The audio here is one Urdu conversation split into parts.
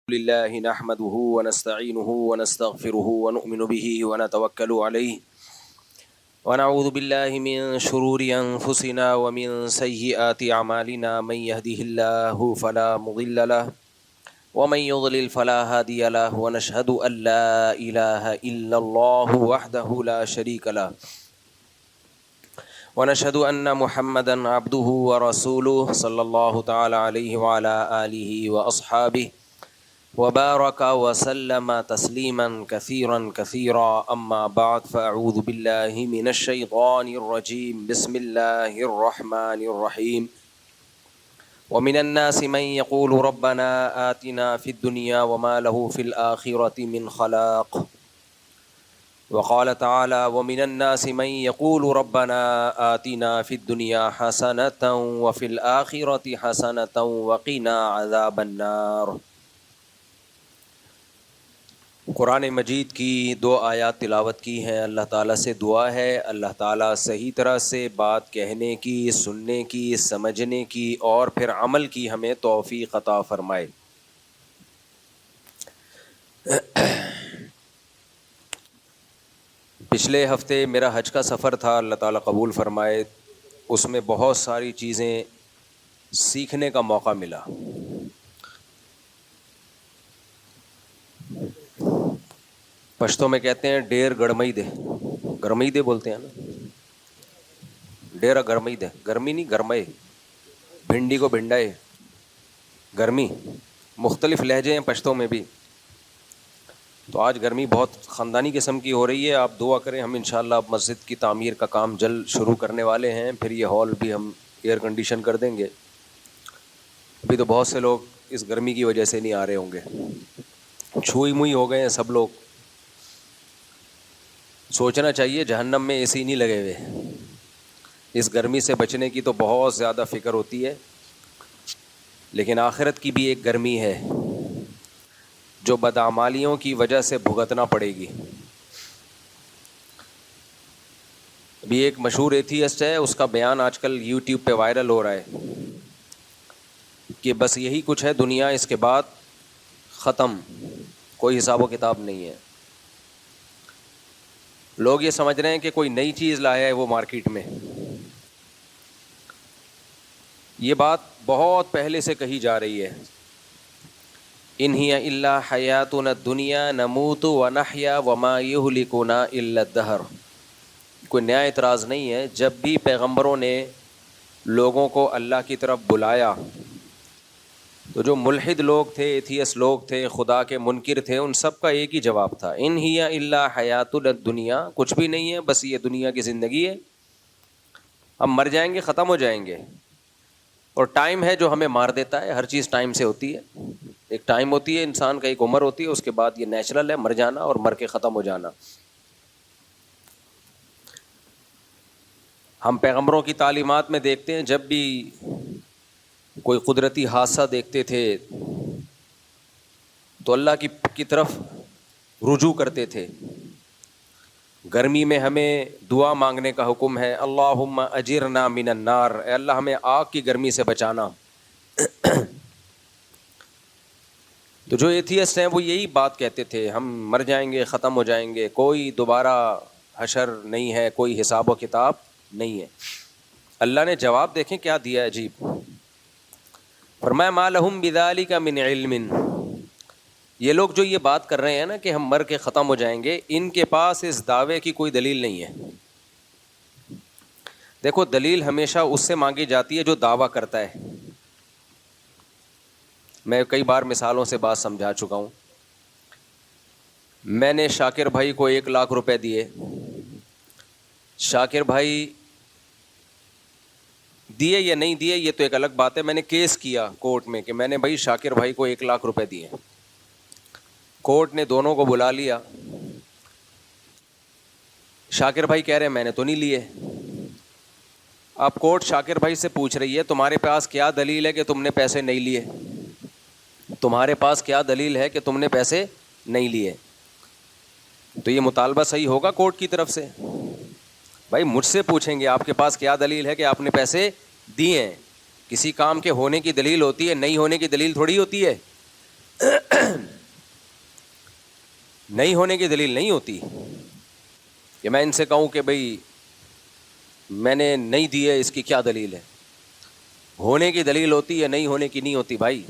لله نحمده ونستعينه ونستغفره ونؤمن به ونتوكل عليه ونعوذ بالله من شرور أنفسنا ومن سيئات أعمالنا من يهده الله فلا مضل له ومن يضلل فلا هادي له ونشهد أن لا إله إلا الله وحده لا شريك له ونشهد أن محمدا عبده ورسوله صلى الله تعالى عليه وعلى آله وأصحابه وبارك وسلم تسليما كثيرا كثيرا أما بعد فأعوذ بالله من الشيطان الرجيم بسم الله الرحمن الرحيم ومن الناس من يقول ربنا آتنا في الدنيا وما له في الآخرة من خلاق وقال تعالى ومن الناس من يقول ربنا آتنا في الدنيا حسنة وفي الآخرة حسنة وقنا عذاب النار۔ قرآن مجید کی 2 آیات تلاوت کی ہیں۔ اللہ تعالیٰ سے دعا ہے اللہ تعالیٰ صحیح طرح سے بات کہنے کی، سننے کی، سمجھنے کی اور پھر عمل کی ہمیں توفیق عطا فرمائے۔ پچھلے ہفتے میرا حج کا سفر تھا، اللہ تعالیٰ قبول فرمائے۔ اس میں بہت ساری چیزیں سیکھنے کا موقع ملا۔ پشتوں میں کہتے ہیں ڈیر گرمئی دے، گرمئی دے بولتے ہیں نا، ڈیرا گرمئی دے، گرمی نہیں گرمئے، بھنڈی کو بھنڈائے، گرمی۔ مختلف لہجے ہیں پشتوں میں بھی۔ تو آج گرمی بہت خاندانی قسم کی ہو رہی ہے، آپ دعا کریں۔ ہم انشاءاللہ اب مسجد کی تعمیر کا کام جلد شروع کرنے والے ہیں، پھر یہ ہال بھی ہم ایئر کنڈیشن کر دیں گے۔ ابھی تو بہت سے لوگ اس گرمی کی وجہ سے نہیں آ رہے ہوں گے، چھوئی موئی ہو گئے ہیں سب لوگ۔ سوچنا چاہیے جہنم میں اے سی نہیں لگے ہوئے۔ اس گرمی سے بچنے کی تو بہت زیادہ فکر ہوتی ہے، لیکن آخرت کی بھی ایک گرمی ہے جو بدعمالیوں کی وجہ سے بھگتنا پڑے گی۔ ابھی ایک مشہور ایتھیسٹ ہے، اس کا بیان آج کل یوٹیوب پہ وائرل ہو رہا ہے کہ بس یہی کچھ ہے دنیا، اس کے بعد ختم، کوئی حساب و کتاب نہیں ہے۔ لوگ یہ سمجھ رہے ہیں کہ کوئی نئی چیز لایا ہے وہ مارکیٹ میں۔ یہ بات بہت پہلے سے کہی جا رہی ہے۔ ان ہی الا حیاتنا الدنیا نموت ونحیا وما یہلکنا الا الدہر۔ کوئی نیا اعتراض نہیں ہے۔ جب بھی پیغمبروں نے لوگوں کو اللہ کی طرف بلایا تو جو ملحد لوگ تھے، ایتھیس لوگ تھے، خدا کے منکر تھے، ان سب کا ایک ہی جواب تھا، ان ہی الا حیاتنا الدنیا، کچھ بھی نہیں ہے، بس یہ دنیا کی زندگی ہے، ہم مر جائیں گے، ختم ہو جائیں گے، اور ٹائم ہے جو ہمیں مار دیتا ہے۔ ہر چیز ٹائم سے ہوتی ہے، ایک ٹائم ہوتی ہے انسان کا، ایک عمر ہوتی ہے، اس کے بعد یہ نیچرل ہے مر جانا اور مر کے ختم ہو جانا۔ ہم پیغمبروں کی تعلیمات میں دیکھتے ہیں جب بھی کوئی قدرتی حادثہ دیکھتے تھے تو اللہ کی طرف رجوع کرتے تھے۔ گرمی میں ہمیں دعا مانگنے کا حکم ہے، اللہم اجرنا من النار، اے اللہ ہمیں آگ کی گرمی سے بچانا۔ تو جو ایتھیسٹ ہیں وہ یہی بات کہتے تھے، ہم مر جائیں گے، ختم ہو جائیں گے، کوئی دوبارہ حشر نہیں ہے، کوئی حساب و کتاب نہیں ہے۔ اللہ نے جواب دیکھیں کیا دیا عجیب، فرمایا ما لہم بذالک من علم۔ یہ لوگ جو یہ بات کر رہے ہیں نا کہ ہم مر کے ختم ہو جائیں گے، ان کے پاس اس دعوے کی کوئی دلیل نہیں ہے۔ دیکھو دلیل ہمیشہ اس سے مانگی جاتی ہے جو دعویٰ کرتا ہے۔ میں کئی بار مثالوں سے بات سمجھا چکا ہوں۔ میں نے شاکر بھائی کو 1,00,000 روپے دیے، شاکر بھائی دیے یا نہیں دیے یہ تو ایک الگ بات ہے، میں نے کیس کیا کورٹ میں کہ میں نے بھائی شاکر بھائی کو 1,00,000 روپے دیے۔ کورٹ نے دونوں کو بلا لیا، شاکر بھائی کہہ رہے ہیں میں نے تو نہیں لیے۔ اب کورٹ شاکر بھائی سے پوچھ رہی ہے تمہارے پاس کیا دلیل ہے کہ تم نے پیسے نہیں لیے، تمہارے پاس کیا دلیل ہے کہ تم نے پیسے نہیں لیے؟ تو یہ مطالبہ صحیح ہوگا کورٹ کی طرف سے؟ بھائی مجھ سے پوچھیں گے آپ کے پاس کیا دلیل ہے کہ آپ نے پیسے دیے ہیں، کسی کام کے ہونے کی دلیل ہوتی ہے، نہیں ہونے کی دلیل تھوڑی ہوتی ہے۔ نہیں ہونے کی دلیل نہیں ہوتی کہ میں ان سے کہوں کہ بھئی میں نے نہیں دی ہے، اس کی کیا دلیل ہے. ہونے کی دلیل ہوتی ہے، نہیں ہونے کی نہیں ہوتی بھائی.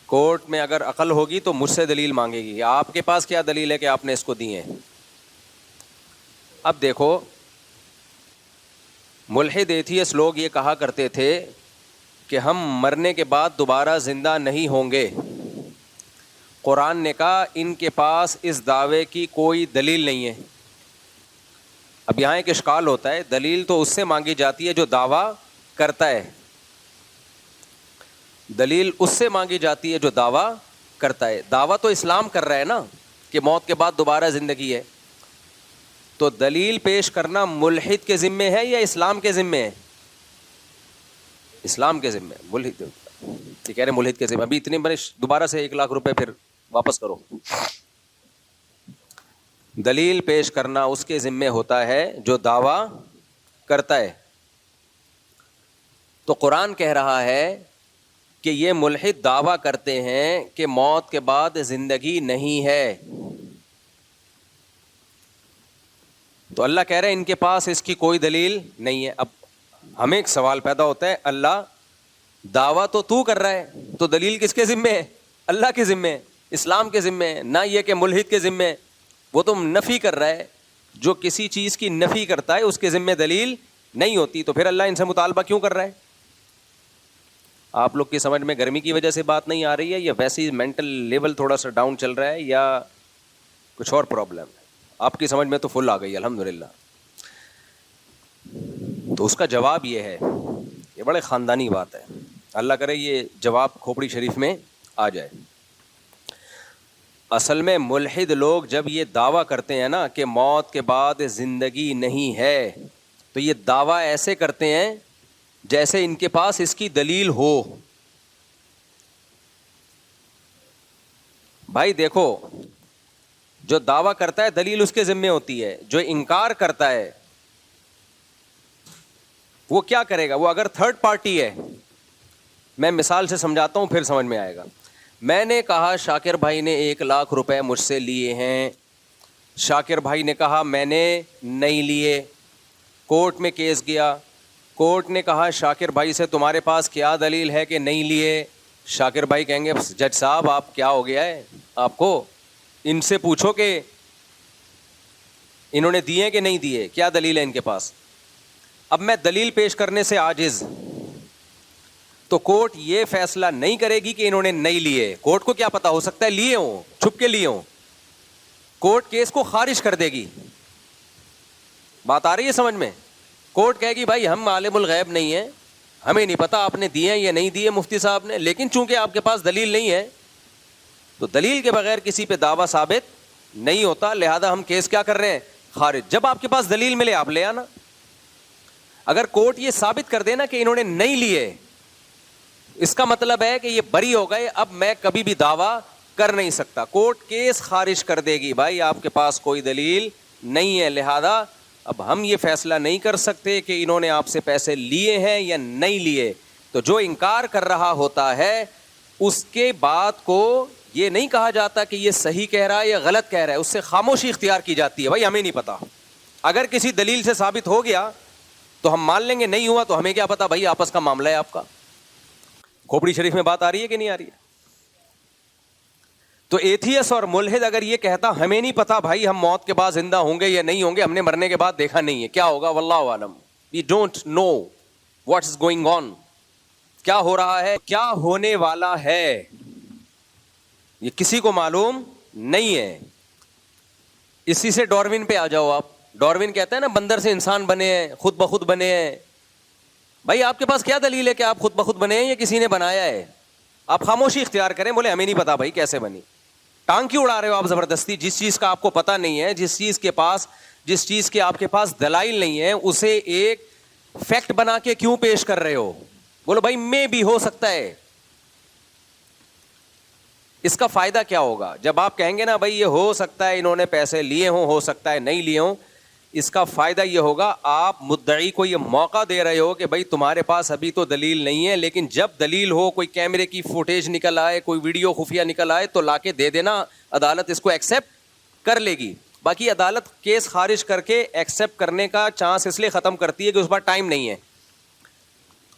کورٹ میں اگر عقل ہوگی تو مجھ سے دلیل مانگے گی، آپ کے پاس کیا دلیل ہے کہ آپ نے اس کو دی ہیں. اب دیکھو، ملحد ایتھیسٹ لوگ یہ کہا کرتے تھے کہ ہم مرنے کے بعد دوبارہ زندہ نہیں ہوں گے. قرآن نے کہا ان کے پاس اس دعوے کی کوئی دلیل نہیں ہے. اب یہاں ایک اشکال ہوتا ہے، دلیل تو اس سے مانگی جاتی ہے جو دعویٰ کرتا ہے، دلیل اس سے مانگی جاتی ہے جو دعویٰ کرتا ہے. دعویٰ تو اسلام کر رہا ہے نا کہ موت کے بعد دوبارہ زندگی ہے، تو دلیل پیش کرنا ملحد کے ذمے ہے یا اسلام کے ذمے ہے؟ اسلام کے ذمے. ملحد یہ کہہ رہے ملحد کے ذمے. ابھی اتنے بڑے دوبارہ سے 1,00,000 روپے پھر واپس کرو. دلیل پیش کرنا اس کے ذمے ہوتا ہے جو دعویٰ کرتا ہے. تو قرآن کہہ رہا ہے کہ یہ ملحد دعویٰ کرتے ہیں کہ موت کے بعد زندگی نہیں ہے، تو اللہ کہہ رہے ہیں ان کے پاس اس کی کوئی دلیل نہیں ہے. اب ہمیں ایک سوال پیدا ہوتا ہے، اللہ دعویٰ تو کر رہا ہے، تو دلیل کس کے ذمے ہے؟ اللہ کے ذمے ہے، اسلام کے ذمے ہے، نہ یہ کہ ملحد کے ذمے ہے. وہ تو نفی کر رہا ہے، جو کسی چیز کی نفی کرتا ہے اس کے ذمے دلیل نہیں ہوتی. تو پھر اللہ ان سے مطالبہ کیوں کر رہا ہے؟ آپ لوگ کی سمجھ میں گرمی کی وجہ سے بات نہیں آ رہی ہے، یا ویسے ہی مینٹل لیول تھوڑا سا ڈاؤن چل رہا ہے، یا کچھ اور پرابلم ہے؟ آپ کی سمجھ میں تو فل آ گئی الحمدللہ. تو اس کا جواب یہ ہے، یہ بڑے خاندانی بات ہے، اللہ کرے یہ جواب کھوپڑی شریف میں آ جائے. اصل میں ملحد لوگ جب یہ دعویٰ کرتے ہیں نا کہ موت کے بعد زندگی نہیں ہے، تو یہ دعویٰ ایسے کرتے ہیں جیسے ان کے پاس اس کی دلیل ہو. بھائی دیکھو، جو دعویٰ کرتا ہے دلیل اس کے ذمے ہوتی ہے، جو انکار کرتا ہے وہ کیا کرے گا؟ وہ اگر تھرڈ پارٹی ہے، میں مثال سے سمجھاتا ہوں پھر سمجھ میں آئے گا. میں نے کہا شاکر بھائی نے 1,00,000 روپے مجھ سے لیے ہیں، شاکر بھائی نے کہا میں نے نہیں لیے. کورٹ میں کیس گیا، کورٹ نے کہا شاکر بھائی سے تمہارے پاس کیا دلیل ہے کہ نہیں لیے؟ شاکر بھائی کہیں گے جج صاحب آپ کیا ہو گیا ہے آپ کو، ان سے پوچھو کہ انہوں نے دیے کہ نہیں دیے، کیا دلیل ہے ان کے پاس. اب میں دلیل پیش کرنے سے عاجز، تو کورٹ یہ فیصلہ نہیں کرے گی کہ انہوں نے نہیں لیے. کورٹ کو کیا پتا، ہو سکتا ہے لیے ہوں، چھپ کے لیے ہوں. کورٹ کیس کو خارج کر دے گی. بات آ رہی ہے سمجھ میں؟ کورٹ کہے گی بھائی ہم عالم الغیب نہیں ہیں، ہمیں نہیں پتا آپ نے دیے یا نہیں دیے مفتی صاحب نے، لیکن چونکہ آپ کے پاس دلیل نہیں ہے تو دلیل کے بغیر کسی پہ دعویٰ ثابت نہیں ہوتا، لہذا ہم کیس کیا کر رہے ہیں؟ خارج. جب آپ کے پاس دلیل ملے آپ لے آنا. اگر کورٹ یہ ثابت کر دینا کہ انہوں نے نہیں لیے، اس کا مطلب ہے کہ یہ بری ہو گئے، اب میں کبھی بھی دعویٰ کر نہیں سکتا. کورٹ کیس خارج کر دے گی، بھائی آپ کے پاس کوئی دلیل نہیں ہے، لہذا اب ہم یہ فیصلہ نہیں کر سکتے کہ انہوں نے آپ سے پیسے لیے ہیں یا نہیں لیے. تو جو انکار کر رہا ہوتا ہے اس کے بات کو یہ نہیں کہا جاتا کہ یہ صحیح کہہ رہا ہے یا غلط کہہ رہا ہے، اس سے خاموشی اختیار کی جاتی ہے، بھائی ہمیں نہیں پتا. اگر کسی دلیل سے ثابت ہو گیا تو ہم مان لیں گے، نہیں ہوا تو ہمیں کیا پتا، بھائی آپس کا معاملہ ہے آپ کا. کھوپڑی شریف میں بات آ رہی ہے کہ نہیں آ رہی ہے؟ تو ایتھیس اور ملحد اگر یہ کہتا ہمیں نہیں پتا بھائی ہم موت کے بعد زندہ ہوں گے یا نہیں ہوں گے، ہم نے مرنے کے بعد دیکھا نہیں ہے، کیا ہوگا واللہ عالم، we don't know what is going on, کیا ہو رہا ہے، کیا ہونے والا ہے، یہ کسی کو معلوم نہیں ہے. اسی سے ڈاروین پہ آ جاؤ آپ. ڈاروین کہتا ہے نا بندر سے انسان بنے ہیں، خود بخود بنے ہیں. بھائی آپ کے پاس کیا دلیل ہے کہ آپ خود بخود بنے ہیں یا کسی نے بنایا ہے؟ آپ خاموشی اختیار کریں، بولے ہمیں نہیں پتا بھائی کیسے بنی. ٹانگ کیوں اڑا رہے ہو آپ زبردستی؟ جس چیز کا آپ کو پتا نہیں ہے، جس چیز کے آپ کے پاس دلائل نہیں ہے، اسے ایک فیکٹ بنا کے کیوں پیش کر رہے ہو؟ بولو بھائی میں بھی ہو سکتا ہے. اس کا فائدہ کیا ہوگا جب آپ کہیں گے نا بھائی یہ ہو سکتا ہے انہوں نے پیسے لیے ہوں، ہو سکتا ہے نہیں لیے ہوں. اس کا فائدہ یہ ہوگا آپ مدعی کو یہ موقع دے رہے ہو کہ بھائی تمہارے پاس ابھی تو دلیل نہیں ہے، لیکن جب دلیل ہو، کوئی کیمرے کی فوٹیج نکل آئے، کوئی ویڈیو خفیہ نکل آئے تو لا کے دے دینا، عدالت اس کو ایکسیپٹ کر لے گی۔ باقی عدالت کیس خارج کر کے ایکسیپٹ کرنے کا چانس اس لیے ختم کرتی ہے کہ اس بار ٹائم نہیں ہے،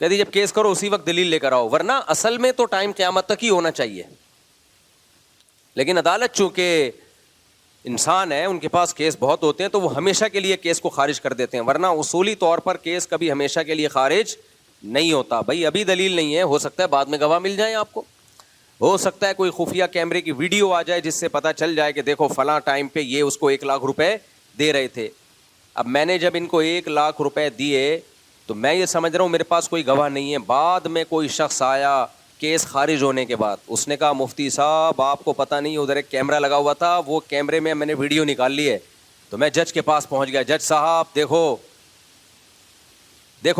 کہتی جب کیس کرو اسی وقت دلیل لے کر آؤ، ورنہ اصل میں تو ٹائم قیامت تک ہی ہونا چاہیے۔ لیکن عدالت چونکہ انسان ہے، ان کے پاس کیس بہت ہوتے ہیں، تو وہ ہمیشہ کے لیے کیس کو خارج کر دیتے ہیں، ورنہ اصولی طور پر کیس کبھی ہمیشہ کے لیے خارج نہیں ہوتا۔ بھائی ابھی دلیل نہیں ہے، ہو سکتا ہے بعد میں گواہ مل جائیں آپ کو، ہو سکتا ہے کوئی خفیہ کیمرے کی ویڈیو آ جائے جس سے پتہ چل جائے کہ دیکھو فلاں ٹائم پہ یہ اس کو 1,00,000 روپے دے رہے تھے۔ اب میں نے جب ان کو 1,00,000 روپے دیے تو میں یہ سمجھ رہا ہوں میرے پاس کوئی گواہ نہیں ہے، بعد میں کوئی شخص آیا کیس خارج ہونے کے بعد، اس نے کہا مفتی صاحب آپ کو پتہ نہیں ادھر ایک کیمرہ لگا ہوا تھا، وہ کیمرے میں نے ویڈیو نکال لی ہے، تو میں جج کے پاس پہنچ گیا، جج صاحب دیکھو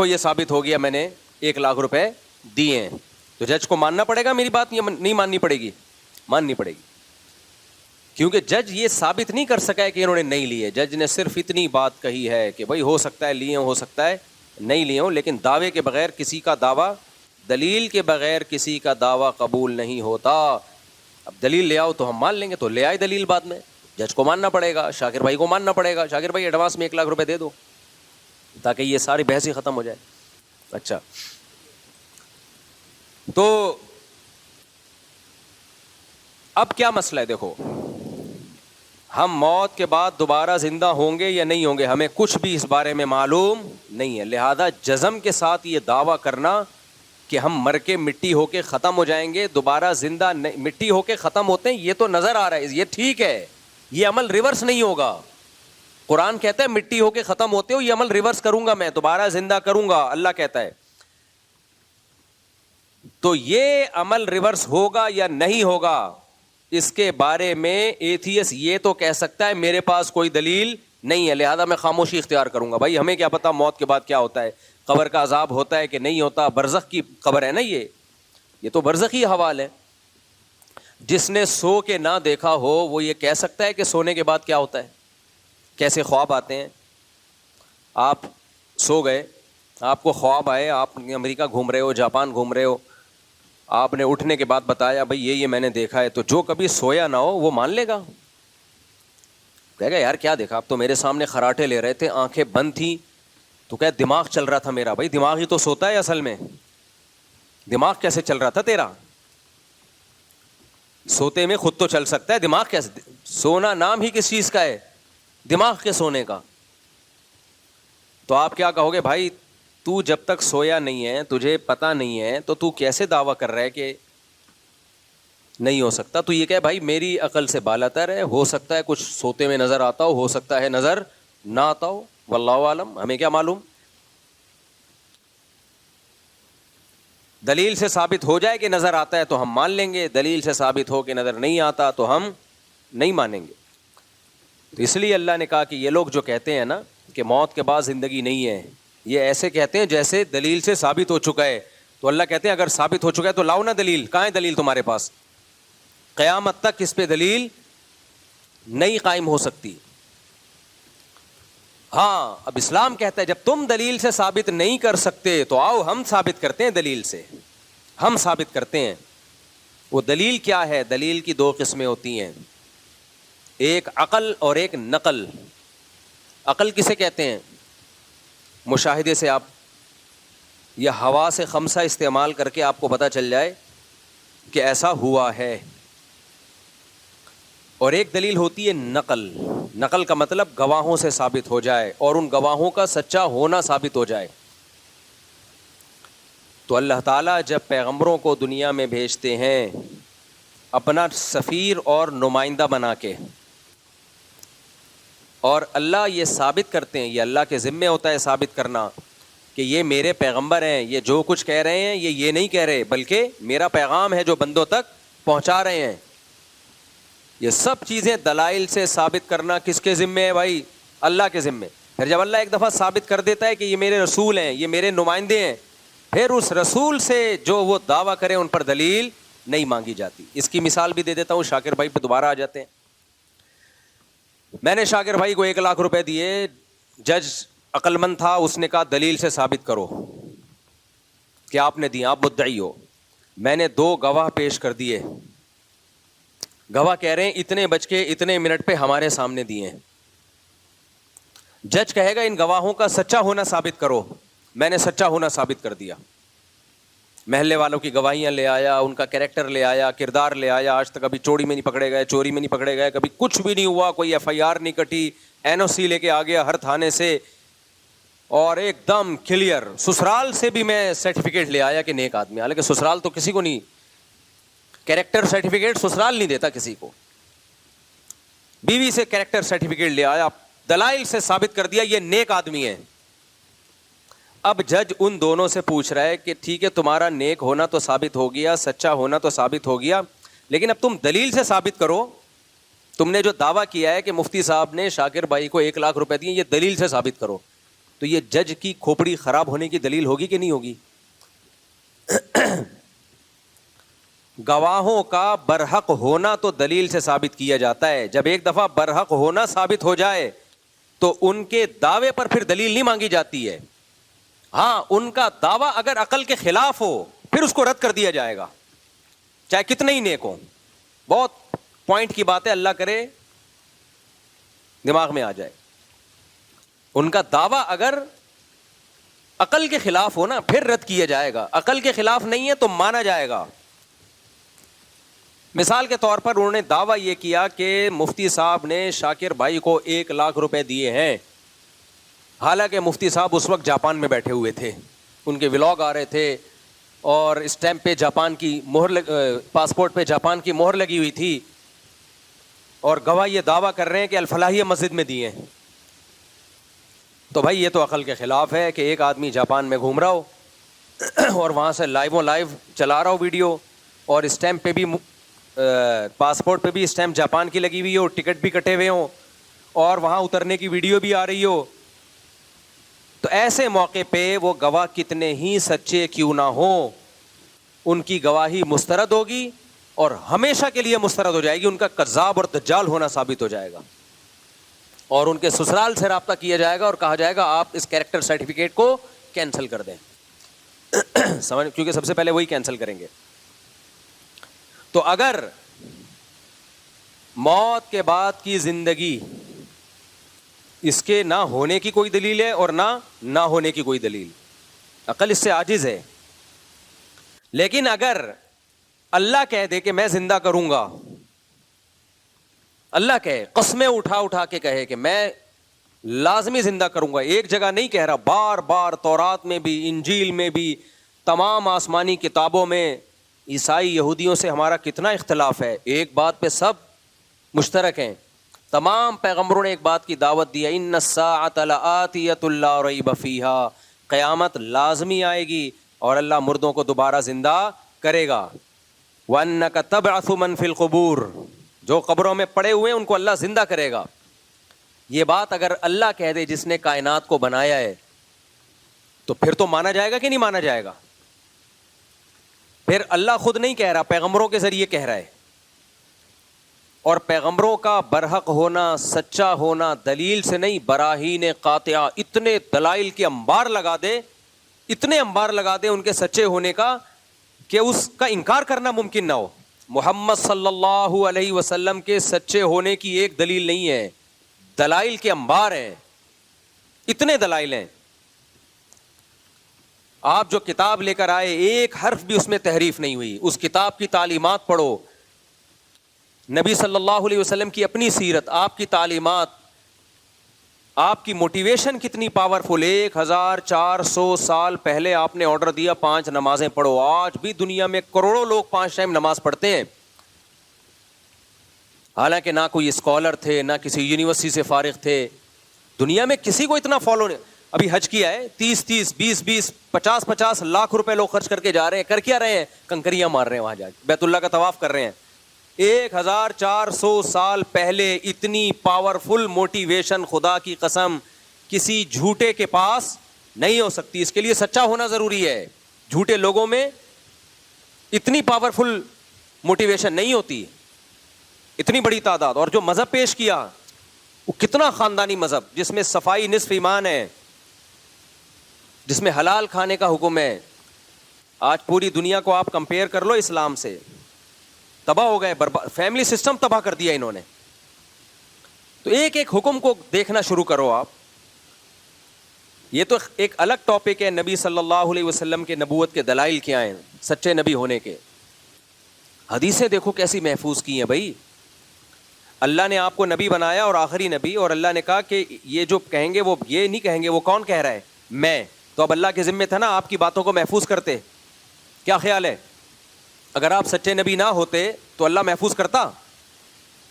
یہ ثابت ہو گیا میں نے 1,00,000 روپے دیے ہیں۔ تو جج کو ماننا پڑے گا میری بات، یہ نہیں ماننی پڑے گی؟ ماننی پڑے گی، کیونکہ جج یہ ثابت نہیں کر سکا ہے کہ انہوں نے نہیں لیے، جج نے صرف اتنی بات کہی ہے کہ بھائی ہو سکتا ہے لیے ہوں، ہو سکتا ہے نہیں لیے ہوں، لیکن دعوے کے بغیر کسی کا دعویٰ، دلیل کے بغیر کسی کا دعویٰ قبول نہیں ہوتا۔ اب دلیل لے آؤ تو ہم مان لیں گے، تو لے آئے دلیل، بعد میں جج کو ماننا پڑے گا، شاکر بھائی کو ماننا پڑے گا، شاکر بھائی ایڈوانس میں 1,00,000 روپے دے دو تاکہ یہ ساری بحث ہی ختم ہو جائے۔ اچھا، تو اب کیا مسئلہ ہے؟ دیکھو، ہم موت کے بعد دوبارہ زندہ ہوں گے یا نہیں ہوں گے، ہمیں کچھ بھی اس بارے میں معلوم نہیں ہے، لہذا جزم کے ساتھ یہ دعویٰ کرنا کہ ہم مر کے مٹی ہو کے ختم ہو جائیں گے، دوبارہ زندہ مٹی ہو کے ختم ہوتے ہیں، یہ تو نظر آ رہا ہے، یہ ٹھیک ہے، یہ عمل ریورس نہیں ہوگا۔ قرآن کہتا ہے مٹی ہو کے ختم ہوتے ہو، یہ عمل ریورس کروں گا میں، دوبارہ زندہ کروں گا، اللہ کہتا ہے۔ تو یہ عمل ریورس ہوگا یا نہیں ہوگا، اس کے بارے میں ایتھیس یہ تو کہہ سکتا ہے میرے پاس کوئی دلیل نہیں ہے، لہذا میں خاموشی اختیار کروں گا۔ بھائی ہمیں کیا پتا موت کے بعد کیا ہوتا ہے، قبر کا عذاب ہوتا ہے کہ نہیں ہوتا، برزخ کی قبر ہے نا، یہ تو برزخی حوال ہے۔ جس نے سو کے نہ دیکھا ہو وہ یہ کہہ سکتا ہے کہ سونے کے بعد کیا ہوتا ہے، کیسے خواب آتے ہیں۔ آپ سو گئے، آپ کو خواب آئے، آپ امریکہ گھوم رہے ہو، جاپان گھوم رہے ہو، آپ نے اٹھنے کے بعد بتایا بھائی یہ میں نے دیکھا ہے، تو جو کبھی سویا نہ ہو وہ مان لے گا، کہے گا یار کیا دیکھا، آپ تو میرے سامنے خراٹے لے رہے تھے، آنکھیں بند تھیں، تو کہ دماغ چل رہا تھا میرا۔ بھائی دماغ ہی تو سوتا ہے اصل میں، دماغ کیسے چل رہا تھا تیرا؟ سوتے میں خود تو چل سکتا ہے، دماغ کیسے؟ سونا نام ہی کس چیز کا ہے؟ دماغ کے سونے کا۔ تو آپ کیا کہو گے؟ بھائی تو جب تک سویا نہیں ہے، تجھے پتہ نہیں ہے، تو کیسے دعویٰ کر رہا ہے کہ نہیں ہو سکتا؟ تو یہ کہ بھائی میری عقل سے بالاتر ہے، ہو سکتا ہے کچھ سوتے میں نظر آتا ہو سکتا ہے نظر نہ آتا ہو، واللہ عالم، ہمیں کیا معلوم۔ دلیل سے ثابت ہو جائے کہ نظر آتا ہے تو ہم مان لیں گے، دلیل سے ثابت ہو کہ نظر نہیں آتا تو ہم نہیں مانیں گے۔ تو اس لیے اللہ نے کہا کہ یہ لوگ جو کہتے ہیں نا کہ موت کے بعد زندگی نہیں ہے، یہ ایسے کہتے ہیں جیسے دلیل سے ثابت ہو چکا ہے۔ تو اللہ کہتے ہیں اگر ثابت ہو چکا ہے تو لاؤ نا دلیل، کہاں ہے دلیل تمہارے پاس؟ قیامت تک اس پہ دلیل نہیں قائم ہو سکتی۔ ہاں اب اسلام کہتا ہے جب تم دلیل سے ثابت نہیں کر سکتے تو آؤ ہم ثابت کرتے ہیں، دلیل سے ہم ثابت کرتے ہیں۔ وہ دلیل کیا ہے؟ دلیل کی دو قسمیں ہوتی ہیں، ایک عقل اور ایک نقل۔ عقل کسے کہتے ہیں؟ مشاہدے سے آپ یا حواس خمسہ استعمال کر کے آپ کو پتہ چل جائے کہ ایسا ہوا ہے۔ اور ایک دلیل ہوتی ہے نقل۔ نقل کا مطلب گواہوں سے ثابت ہو جائے اور ان گواہوں کا سچا ہونا ثابت ہو جائے۔ تو اللہ تعالیٰ جب پیغمبروں کو دنیا میں بھیجتے ہیں اپنا سفیر اور نمائندہ بنا کے، اور اللہ یہ ثابت کرتے ہیں، یہ اللہ کے ذمے ہوتا ہے ثابت کرنا کہ یہ میرے پیغمبر ہیں، یہ جو کچھ کہہ رہے ہیں یہ نہیں کہہ رہے، بلکہ میرا پیغام ہے جو بندوں تک پہنچا رہے ہیں۔ یہ سب چیزیں دلائل سے ثابت کرنا کس کے ذمے ہے بھائی؟ اللہ کے ذمے۔ پھر جب اللہ ایک دفعہ ثابت کر دیتا ہے کہ یہ میرے رسول ہیں، یہ میرے نمائندے ہیں، پھر اس رسول سے جو وہ دعویٰ کرے ان پر دلیل نہیں مانگی جاتی۔ اس کی مثال بھی دے دیتا ہوں، شاکر بھائی پہ دوبارہ آ جاتے ہیں۔ میں نے شاکر بھائی کو 1,00,000 روپے دیے جج عقل مند تھا, اس نے کہا دلیل سے ثابت کرو کہ آپ نے دی, آپ مدعی ہو. میں نے 2 گواہ پیش کر دیے, گواہ کہہ رہے ہیں اتنے بج کے اتنے منٹ پہ ہمارے سامنے دیے ہیں. جج کہے گا ان گواہوں کا سچا ہونا ثابت کرو. میں نے سچا ہونا ثابت کر دیا, محلے والوں کی گواہیاں لے آیا, ان کا کیریکٹر لے آیا, کردار لے آیا. آج تک کبھی چوری میں نہیں پکڑے گئے, چوری میں نہیں پکڑے گئے, کبھی کچھ بھی نہیں ہوا, کوئی ایف آئی آر نہیں کٹی, این او سی لے کے آ گیا ہر تھانے سے, اور ایک دم کلیئر. سسرال سے بھی میں سرٹیفکیٹ لے آیا کہ نیک آدمی, حالانکہ سسرال تو کسی کو نہیں, کیریکٹر سرٹیفکیٹ سسرال نہیں دیتا کسی کو. بیوی سے کیریکٹر سرٹیفکیٹ لے آیا, دلائل سے ثابت کر دیا یہ نیک آدمی ہے. اب جج ان دونوں سے پوچھ رہا ہے کہ ٹھیک ہے تمہارا نیک ہونا تو ثابت ہو گیا, سچا ہونا تو ثابت ہو گیا, لیکن اب تم دلیل سے ثابت کرو. تم نے جو دعویٰ کیا ہے کہ مفتی صاحب نے شاکر بھائی کو 1 لاکھ روپے دیے, یہ دلیل سے ثابت کرو. تو یہ جج کی کھوپڑی خراب ہونے کی دلیل ہوگی کہ نہیں ہوگی؟ گواہوں کا برحق ہونا تو دلیل سے ثابت کیا جاتا ہے. جب ایک دفعہ برحق ہونا ثابت ہو جائے تو ان کے دعوے پر پھر دلیل نہیں مانگی جاتی ہے. ہاں, ان کا دعویٰ اگر عقل کے خلاف ہو پھر اس کو رد کر دیا جائے گا, چاہے کتنے ہی نیک ہوں. بہت پوائنٹ کی بات ہے, اللہ کرے دماغ میں آ جائے. ان کا دعویٰ اگر عقل کے خلاف ہو نا پھر رد کیا جائے گا, عقل کے خلاف نہیں ہے تو مانا جائے گا. مثال کے طور پر انہوں نے دعویٰ یہ کیا کہ مفتی صاحب نے شاکر بھائی کو 1 لاکھ روپے دیے ہیں, حالانکہ مفتی صاحب اس وقت جاپان میں بیٹھے ہوئے تھے, ان کے ولاگ آ رہے تھے اور اسٹیمپ پہ جاپان کی مہر پاسپورٹ پہ جاپان کی مہر لگی ہوئی تھی, اور گواہ یہ دعویٰ کر رہے ہیں کہ الفلاحیہ مسجد میں دیے ہیں. تو بھائی یہ تو عقل کے خلاف ہے کہ ایک آدمی جاپان میں گھوم رہا ہو اور وہاں سے لائیو چلا رہا ہو ویڈیو, اور اسٹیمپ پہ بھی پاسپورٹ پہ بھی اسٹیمپ جاپان کی لگی ہوئی ہو, ٹکٹ بھی کٹے ہوئے ہوں, اور وہاں اترنے کی ویڈیو بھی آ رہی ہو. تو ایسے موقع پہ وہ گواہ کتنے ہی سچے کیوں نہ ہوں, ان کی گواہی مسترد ہوگی اور ہمیشہ کے لیے مسترد ہو جائے گی. ان کا کذاب اور دجال ہونا ثابت ہو جائے گا, اور ان کے سسرال سے رابطہ کیا جائے گا اور کہا جائے گا آپ اس کیریکٹر سرٹیفکیٹ کو کینسل کر دیں. سمجھ, کیونکہ سب سے پہلے وہی کینسل کریں گے. تو اگر موت کے بعد کی زندگی اس کے نہ ہونے کی کوئی دلیل ہے اور نہ ہونے کی کوئی دلیل, عقل اس سے عاجز ہے. لیکن اگر اللہ کہہ دے کہ میں زندہ کروں گا, اللہ کہے, قسمیں اٹھا کے کہے کہ میں لازمی زندہ کروں گا, ایک جگہ نہیں کہہ رہا, بار بار تورات میں بھی, انجیل میں بھی, تمام آسمانی کتابوں میں. عیسائی یہودیوں سے ہمارا کتنا اختلاف ہے, ایک بات پہ سب مشترک ہیں. تمام پیغمبروں نے ایک بات کی دعوت دی ہے, ان الساعۃ لآتیۃ لا ریب فیہا, قیامت لازمی آئے گی اور اللہ مردوں کو دوبارہ زندہ کرے گا. وَأَنَّكَ تَبْعَثُ مَن فِي الْقُبُورِ, جو قبروں میں پڑے ہوئے ہیں ان کو اللہ زندہ کرے گا. یہ بات اگر اللہ کہہ دے جس نے کائنات کو بنایا ہے, تو پھر تو مانا جائے گا کہ نہیں مانا جائے گا؟ پھر اللہ خود نہیں کہہ رہا, پیغمبروں کے ذریعے کہہ رہا ہے. اور پیغمبروں کا برحق ہونا, سچا ہونا دلیل سے نہیں, براہین قاطعہ, اتنے دلائل کے انبار لگا دے, اتنے انبار لگا دے ان کے سچے ہونے کا کہ اس کا انکار کرنا ممکن نہ ہو. محمد صلی اللہ علیہ وسلم کے سچے ہونے کی ایک دلیل نہیں ہے, دلائل کے انبار ہیں, اتنے دلائل ہیں. آپ جو کتاب لے کر آئے ایک حرف بھی اس میں تحریف نہیں ہوئی. اس کتاب کی تعلیمات پڑھو, نبی صلی اللہ علیہ وسلم کی اپنی سیرت, آپ کی تعلیمات, آپ کی موٹیویشن کتنی پاورفل. 1400 سال پہلے آپ نے آرڈر دیا 5 نمازیں پڑھو. آج بھی دنیا میں کروڑوں لوگ 5 ٹائم نماز پڑھتے ہیں, حالانکہ نہ کوئی اسکالر تھے, نہ کسی یونیورسٹی سے فارغ تھے. دنیا میں کسی کو اتنا فالو نہیں. ابھی حج کیا ہے, 30 20 50 لاکھ روپے لوگ خرچ کر کے جا رہے ہیں. کر کیا رہے ہیں؟ کنکریاں مار رہے ہیں, وہاں جا کے بیت اللہ کا طواف کر رہے ہیں. 1400 سال پہلے اتنی پاورفل موٹیویشن خدا کی قسم کسی جھوٹے کے پاس نہیں ہو سکتی. اس کے لیے سچا ہونا ضروری ہے. جھوٹے لوگوں میں اتنی پاورفل موٹیویشن نہیں ہوتی, اتنی بڑی تعداد. اور جو مذہب پیش کیا وہ کتنا خاندانی مذہب جس میں صفائی نصف ایمان ہے, جس میں حلال کھانے کا حکم ہے. آج پوری دنیا کو آپ کمپیئر کر لو اسلام سے, تباہ ہو گئے, فیملی سسٹم تباہ کر دیا انہوں نے. تو ایک ایک حکم کو دیکھنا شروع کرو آپ. یہ تو ایک الگ ٹاپک ہے, نبی صلی اللہ علیہ وسلم کے نبوت کے دلائل کیا ہیں, سچے نبی ہونے کے. حدیثیں دیکھو کیسی محفوظ کی ہیں بھائی. اللہ نے آپ کو نبی بنایا اور آخری نبی, اور اللہ نے کہا کہ یہ جو کہیں گے وہ یہ نہیں کہیں گے, وہ کون کہہ رہا ہے, میں. تو اب اللہ کے ذمہ تھا نا آپ کی باتوں کو محفوظ کرتے. کیا خیال ہے, اگر آپ سچے نبی نہ ہوتے تو اللہ محفوظ کرتا؟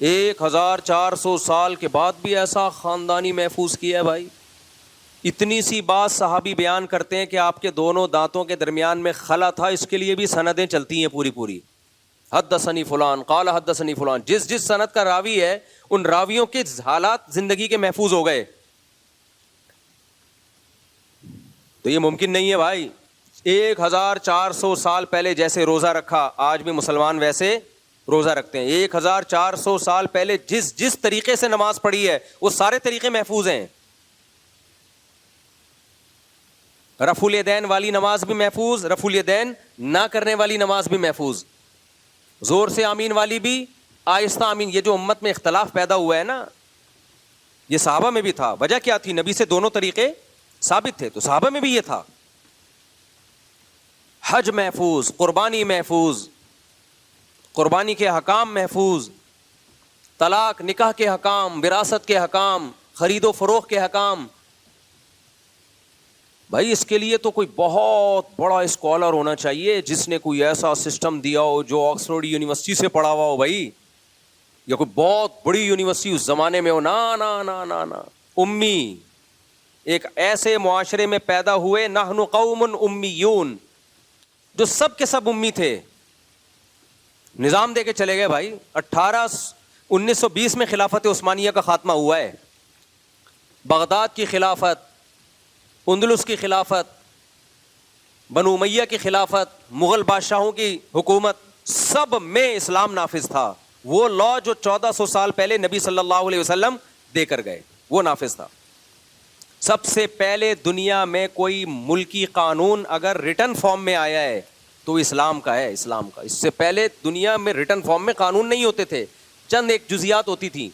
1400 سال کے بعد بھی ایسا خاندانی محفوظ کیا ہے بھائی. اتنی سی بات صحابی بیان کرتے ہیں کہ آپ کے دونوں دانتوں کے درمیان میں خلا تھا, اس کے لیے بھی سندیں چلتی ہیں پوری پوری. حدثنی فلان قال حدثنی فلان, جس جس سند کا راوی ہے ان راویوں کے حالات زندگی کے محفوظ ہو گئے. تو یہ ممکن نہیں ہے بھائی. 1400 سال پہلے جیسے روزہ رکھا آج بھی مسلمان ویسے روزہ رکھتے ہیں. 1400 سال پہلے جس طریقے سے نماز پڑھی ہے وہ سارے طریقے محفوظ ہیں. رفع الیدین والی نماز بھی محفوظ, رفع الیدین نہ کرنے والی نماز بھی محفوظ, زور سے آمین والی بھی, آہستہ آمین. یہ جو امت میں اختلاف پیدا ہوا ہے نا, یہ صحابہ میں بھی تھا. وجہ کیا تھی؟ نبی سے دونوں طریقے ثابت تھے, تو صحابہ میں بھی یہ تھا. حج محفوظ, قربانی محفوظ, قربانی کے حکام محفوظ, طلاق نکاح کے حکام, وراثت کے حکام, خرید و فروخت کے حکام. بھائی اس کے لیے تو کوئی بہت بڑا اسکالر ہونا چاہیے جس نے کوئی ایسا سسٹم دیا ہو جو آکسفورڈ یونیورسٹی سے پڑھا ہوا ہو بھائی, یا کوئی بہت بڑی یونیورسٹی اس زمانے میں ہو. نا نا نا نا نا, امی. ایک ایسے معاشرے میں پیدا ہوئے, نحن قوم امیون, جو سب کے سب امی تھے, نظام دے کے چلے گئے بھائی. 1920 میں خلافت عثمانیہ کا خاتمہ ہوا ہے. بغداد کی خلافت, اندلس کی خلافت, بنو امیہ کی خلافت, مغل بادشاہوں کی حکومت, سب میں اسلام نافذ تھا. وہ لا جو 1400 سال پہلے نبی صلی اللہ علیہ وسلم دے کر گئے وہ نافذ تھا. سب سے پہلے دنیا میں کوئی ملکی قانون اگر ریٹن فارم میں آیا ہے تو اسلام کا ہے, اسلام کا. اس سے پہلے دنیا میں ریٹن فارم میں قانون نہیں ہوتے تھے, چند ایک جزیات ہوتی تھیں.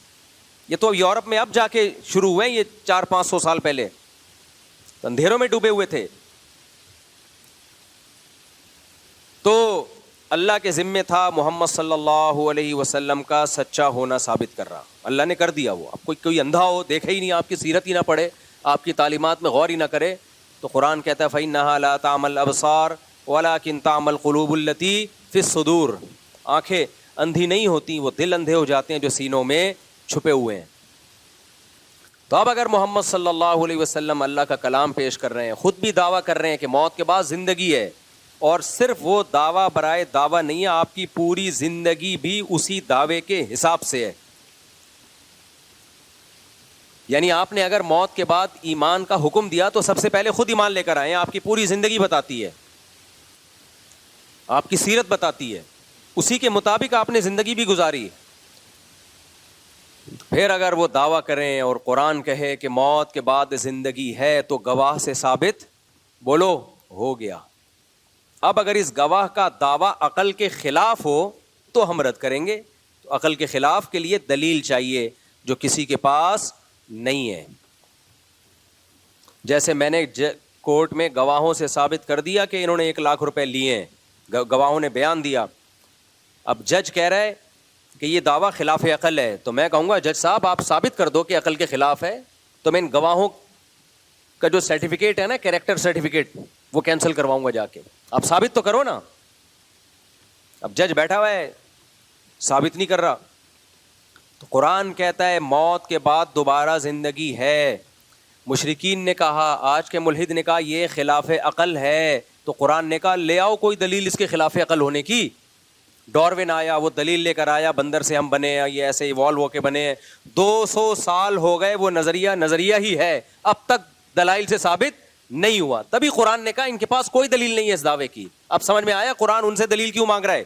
یہ تو یورپ میں اب جا کے شروع ہوئے, یہ 400-500 سال پہلے اندھیروں میں ڈوبے ہوئے تھے. تو اللہ کے ذمے تھا محمد صلی اللہ علیہ وسلم کا سچا ہونا ثابت کر رہا. اللہ نے کر دیا. وہ اب کوئی اندھا ہو, دیکھے ہی نہیں, آپ کی سیرت ہی نہ پڑھے, آپ کی تعلیمات میں غور ہی نہ کرے, تو قرآن کہتا ہے فَإِنَّهَا لَا تَعْمَى الْأَبْصَارُ وَلَكِنْ تَعْمَى الْقُلُوبُ الَّتِي فِي الصُّدُورِ. آنکھیں اندھی نہیں ہوتی, وہ دل اندھے ہو جاتے ہیں جو سینوں میں چھپے ہوئے ہیں. تو اب اگر محمد صلی اللہ علیہ وسلم اللہ کا کلام پیش کر رہے ہیں, خود بھی دعویٰ کر رہے ہیں کہ موت کے بعد زندگی ہے, اور صرف وہ دعویٰ برائے دعویٰ نہیں ہے, آپ کی پوری زندگی بھی اسی دعوے کے حساب سے ہے. یعنی آپ نے اگر موت کے بعد ایمان کا حکم دیا تو سب سے پہلے خود ایمان لے کر آئے. آپ کی پوری زندگی بتاتی ہے, آپ کی سیرت بتاتی ہے, اسی کے مطابق آپ نے زندگی بھی گزاری. پھر اگر وہ دعویٰ کریں اور قرآن کہے کہ موت کے بعد زندگی ہے تو گواہ سے ثابت بولو ہو گیا. اب اگر اس گواہ کا دعویٰ عقل کے خلاف ہو تو ہم رد کریں گے. تو عقل کے خلاف کے لیے دلیل چاہیے جو کسی کے پاس نہیں ہے. جیسے میں نے کورٹ میں گواہوں سے ثابت کر دیا کہ انہوں نے 1 لاکھ روپے لیے ہیں, گواہوں نے بیان دیا. اب جج کہہ رہا ہے کہ یہ دعویٰ خلاف عقل ہے, تو میں کہوں گا جج صاحب آپ ثابت کر دو کہ عقل کے خلاف ہے, تو میں ان گواہوں کا جو سرٹیفکیٹ ہے نا, کیریکٹر سرٹیفکیٹ, وہ کینسل کرواؤں گا جا کے. آپ ثابت تو کرو نا. اب جج بیٹھا ہوا ہے, ثابت نہیں کر رہا. تو قرآن کہتا ہے موت کے بعد دوبارہ زندگی ہے. مشرکین نے کہا, آج کے ملحد نے کہا یہ خلاف عقل ہے, تو قرآن نے کہا لے آؤ کوئی دلیل اس کے خلاف عقل ہونے کی. ڈاروین آیا, وہ دلیل لے کر آیا بندر سے ہم بنے ہیں, یہ ایسے ایوالو ہو کے بنے ہیں. 200 سال ہو گئے, وہ نظریہ ہی ہے, اب تک دلائل سے ثابت نہیں ہوا. تبھی قرآن نے کہا ان کے پاس کوئی دلیل نہیں ہے اس دعوے کی. اب سمجھ میں آیا قرآن ان سے دلیل کیوں مانگ رہا ہے؟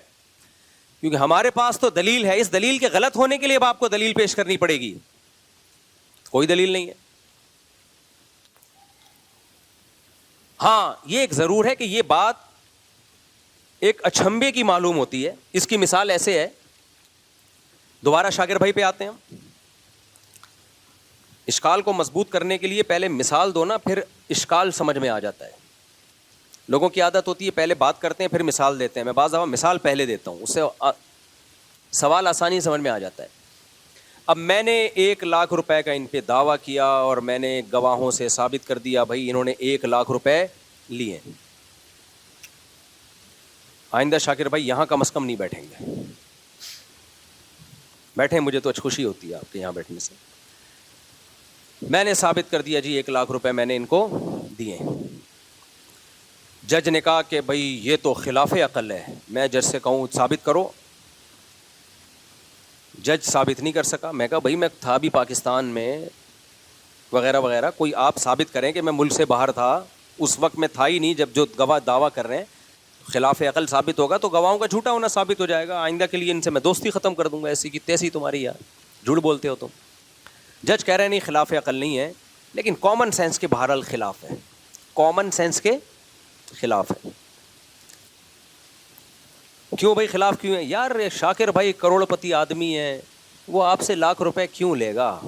کیونکہ ہمارے پاس تو دلیل ہے, اس دلیل کے غلط ہونے کے لیے اب آپ کو دلیل پیش کرنی پڑے گی. کوئی دلیل نہیں ہے. ہاں یہ ایک ضرور ہے کہ یہ بات ایک اچھمبے کی معلوم ہوتی ہے. اس کی مثال ایسے ہے, دوبارہ شاکر بھائی پہ آتے ہیں ہم. اشکال کو مضبوط کرنے کے لیے پہلے مثال دو نا, پھر اشکال سمجھ میں آ جاتا ہے. لوگوں کی عادت ہوتی ہے پہلے بات کرتے ہیں پھر مثال دیتے ہیں. میں بعض دفعہ مثال پہلے دیتا ہوں, اس سے سوال آسانی سمجھ میں آ جاتا ہے. اب میں نے 1,00,000 روپے کا ان پہ دعویٰ کیا اور میں نے گواہوں سے ثابت کر دیا بھائی انہوں نے 1,00,000 روپے لیے. آئندہ شاکر بھائی یہاں کم از کم نہیں بیٹھیں گے. بیٹھیں, مجھے تو خوشی ہوتی ہے آپ کے یہاں بیٹھنے سے. میں نے ثابت کر دیا جی 1,00,000 روپے میں نے ان کو دیے. جج نے کہا کہ بھائی یہ تو خلاف عقل ہے. میں جج سے کہوں ثابت کرو, جج ثابت نہیں کر سکا. میں کہا بھائی میں تھا بھی پاکستان میں وغیرہ وغیرہ, کوئی آپ ثابت کریں کہ میں ملک سے باہر تھا, اس وقت میں تھا ہی نہیں جب جو گواہ دعویٰ کر رہے ہیں. خلاف عقل ثابت ہوگا تو گواہوں کا جھوٹا ہونا ثابت ہو جائے گا. آئندہ کے لیے ان سے میں دوستی ختم کر دوں گا. ایسی کی تیسی تمہاری یار, جھوٹ بولتے ہو تم. جج کہہ رہے ہیں نہیں خلاف عقل نہیں ہے, لیکن کامن سینس کے بہرحال خلاف ہے. کامن سینس کے خلاف ہے. کیوں بھائی خلاف کیوں ہے؟ یار شاکر بھائی کروڑ پتی آدمی ہے, وہ آپ سے 1,00,000 روپے کیوں لے گا؟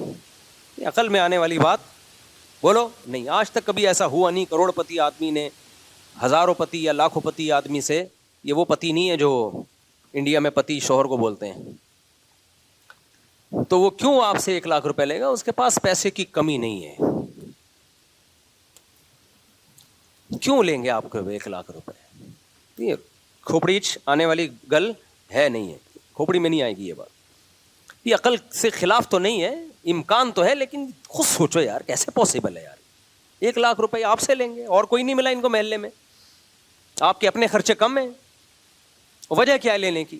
یہ عقل میں آنے والی بات بولو نہیں. آج تک کبھی ایسا ہوا نہیں کروڑ پتی آدمی نے ہزاروں پتی یا لاکھوں پتی آدمی سے, یہ وہ پتی نہیں ہے جو انڈیا میں پتی شوہر کو بولتے ہیں, تو وہ کیوں آپ سے 1,00,000 روپے لے گا؟ اس کے پاس پیسے کی کمی نہیں ہے. کیوں لیں گے آپ کو 1,00,000 روپے؟ یہ کھوپڑی آنے والی گل ہے نہیں ہے, کھوپڑی میں نہیں آئے گی یہ بات. یہ عقل سے خلاف تو نہیں ہے, امکان تو ہے, لیکن خود سوچو یار کیسے پاسبل ہے یار. 1,00,000 روپے آپ سے لیں گے اور کوئی نہیں ملا ان کو محلے میں, آپ کے اپنے خرچے کم ہیں, وجہ کیا ہے لینے کی؟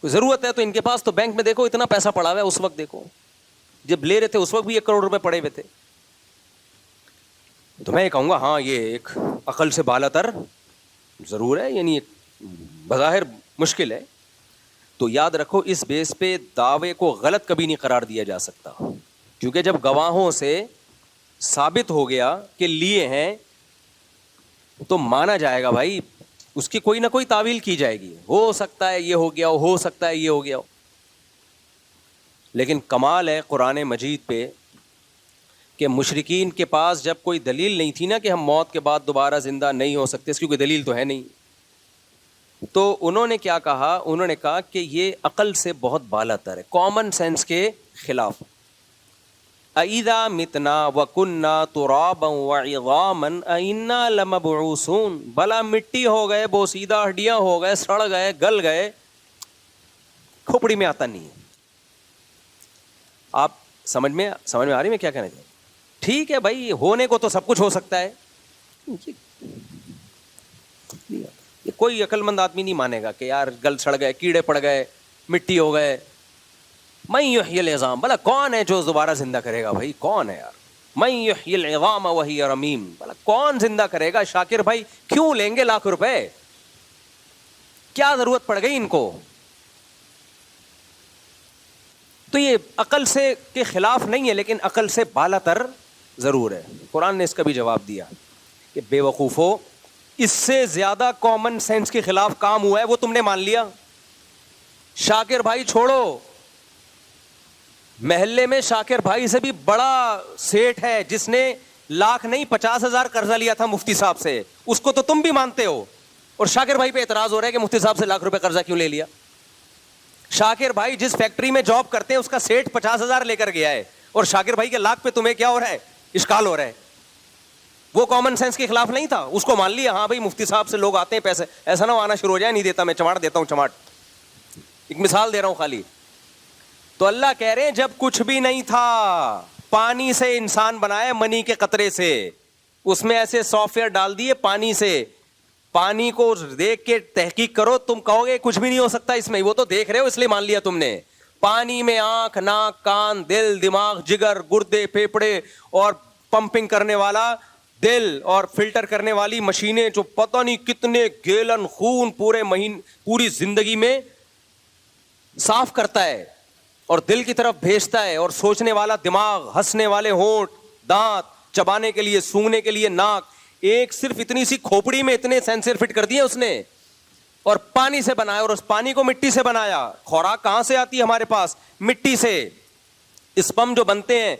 ضرورت ہے تو ان کے پاس تو بینک میں دیکھو اتنا پیسہ پڑا ہوا ہے. اس وقت دیکھو جب لے رہے تھے اس وقت بھی 1 کروڑ روپے پڑے ہوئے تھے. تو میں یہ کہوں گا ہاں یہ ایک عقل سے بالا تر ضرور ہے, یعنی بظاہر مشکل ہے. تو یاد رکھو اس بیس پہ دعوے کو غلط کبھی نہیں قرار دیا جا سکتا, کیونکہ جب گواہوں سے ثابت ہو گیا کہ لیے ہیں تو مانا جائے گا بھائی, اس کی کوئی نہ کوئی تعویل کی جائے گی. ہو سکتا ہے یہ ہو گیا ہو سکتا ہے یہ ہو گیا ہو. لیکن کمال ہے قرآن مجید پہ کہ مشرکین کے پاس جب کوئی دلیل نہیں تھی نا کہ ہم موت کے بعد دوبارہ زندہ نہیں ہو سکتے, اس کی کوئی دلیل تو ہے نہیں, تو انہوں نے کیا کہا؟ انہوں نے کہا کہ یہ عقل سے بہت بالا تر ہے, کامن سینس کے خلاف. اَإِذَا مِتْنَا وَكُنَّا تُرَابًا وَعِظَامًا أَإِنَّا لَمَبْعُوثُونَ, بھلا مٹی ہو گئے, بوسیدہ ہڈیاں ہو گئے, سڑ گئے, گل گئے, کھوپڑی میں آتا نہیں ہے. آپ سمجھ میں آ رہی میں کیا کہنا چاہتا ہوں؟ ٹھیک ہے بھائی ہونے کو تو سب کچھ ہو سکتا ہے, یہ کوئی عقل مند آدمی نہیں مانے گا کہ یار گل سڑ گئے, کیڑے پڑ گئے, مٹی ہو گئے. من یحیی العظام, بھلا کون ہے جو دوبارہ زندہ کرے گا بھائی؟ کون ہے یار؟ من یحیی العظام وہی رمیم, بھلا کون زندہ کرے گا؟ شاکر بھائی کیوں لیں گے 1,00,000 روپے؟ کیا ضرورت پڑ گئی ان کو؟ تو یہ عقل سے کے خلاف نہیں ہے, لیکن عقل سے بالا تر ضرور ہے. قرآن نے اس کا بھی جواب دیا کہ بے وقوفو, اس سے زیادہ کامن سینس کے خلاف کام ہوا ہے وہ تم نے مان لیا. شاکر بھائی چھوڑو, محلے میں شاکر بھائی سے بھی بڑا سیٹ ہے جس نے 1,00,000 نہیں 50,000 قرضہ لیا تھا مفتی صاحب سے, اس کو تو تم بھی مانتے ہو, اور شاکر بھائی پہ اعتراض ہو رہا ہے کہ مفتی صاحب سے 1,00,000 روپے قرضہ کیوں لے لیا. شاکر بھائی جس فیکٹری میں جاب کرتے ہیں اس کا سیٹ 50,000 لے کر گیا ہے, اور شاکر بھائی کے 1,00,000 پہ تمہیں کیا ہو رہا ہے؟ اشکال ہو رہا ہے. وہ کامن سینس کے خلاف نہیں تھا, اس کو مان لیا. ہاں بھائی مفتی صاحب سے لوگ آتے ہیں پیسے, ایسا نہ آنا شروع ہو جائے نہیں دیتا میں, چماٹ دیتا ہوں چماٹ. ایک مثال دے رہا ہوں خالی. تو اللہ کہہ رہے ہیں جب کچھ بھی نہیں تھا, پانی سے انسان بنایا, منی کے قطرے سے, اس میں ایسے سافٹ ویئر ڈال دیے پانی سے. پانی کو دیکھ کے تحقیق کرو, تم کہو گے کچھ بھی نہیں ہو سکتا اس میں, وہ تو دیکھ رہے ہو اس لیے مان لیا تم نے. پانی میں آنکھ, ناک, کان, دل, دماغ, جگر, گردے, پھیپھڑے اور پمپنگ کرنے والا دل اور فلٹر کرنے والی مشینیں جو پتہ نہیں کتنے گیلن خون پوری زندگی میں صاف کرتا ہے, اور دل کی طرف بھیجتا ہے, اور سوچنے والا دماغ, ہنسنے والے ہونٹ, دانت, چبانے کے لیے, سونگنے کے لیے ناک, ایک صرف اتنی سی کھوپڑی میں اتنے سینسر فٹ کر دیے اس نے, اور پانی سے بنایا, اور اس پانی کو مٹی سے بنایا. خوراک کہاں سے آتی ہے ہمارے پاس؟ مٹی سے. اسپم جو بنتے ہیں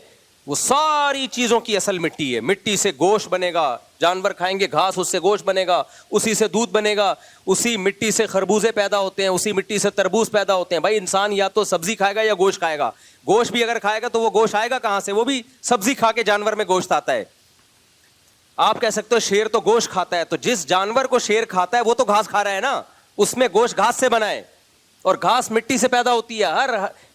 وہ ساری چیزوں کی اصل مٹی ہے. مٹی سے گوشت بنے گا, جانور کھائیں گے گھاس, اس سے گوشت بنے گا, اسی سے دودھ بنے گا, اسی مٹی سے خربوزے پیدا ہوتے ہیں, اسی مٹی سے تربوز پیدا ہوتے ہیں. بھائی انسان یا تو سبزی کھائے گا یا گوشت کھائے گا. گوشت بھی اگر کھائے گا تو وہ گوشت آئے گا کہاں سے؟ وہ بھی سبزی کھا کے جانور میں گوشت آتا ہے. آپ کہہ سکتے ہو شیر تو گوشت کھاتا ہے, تو جس جانور کو شیر کھاتا ہے وہ تو گھاس کھا رہا ہے نا, اس میں گوشت گھاس سے بنا ہے, اور گھاس مٹی سے پیدا ہوتی ہے. ہر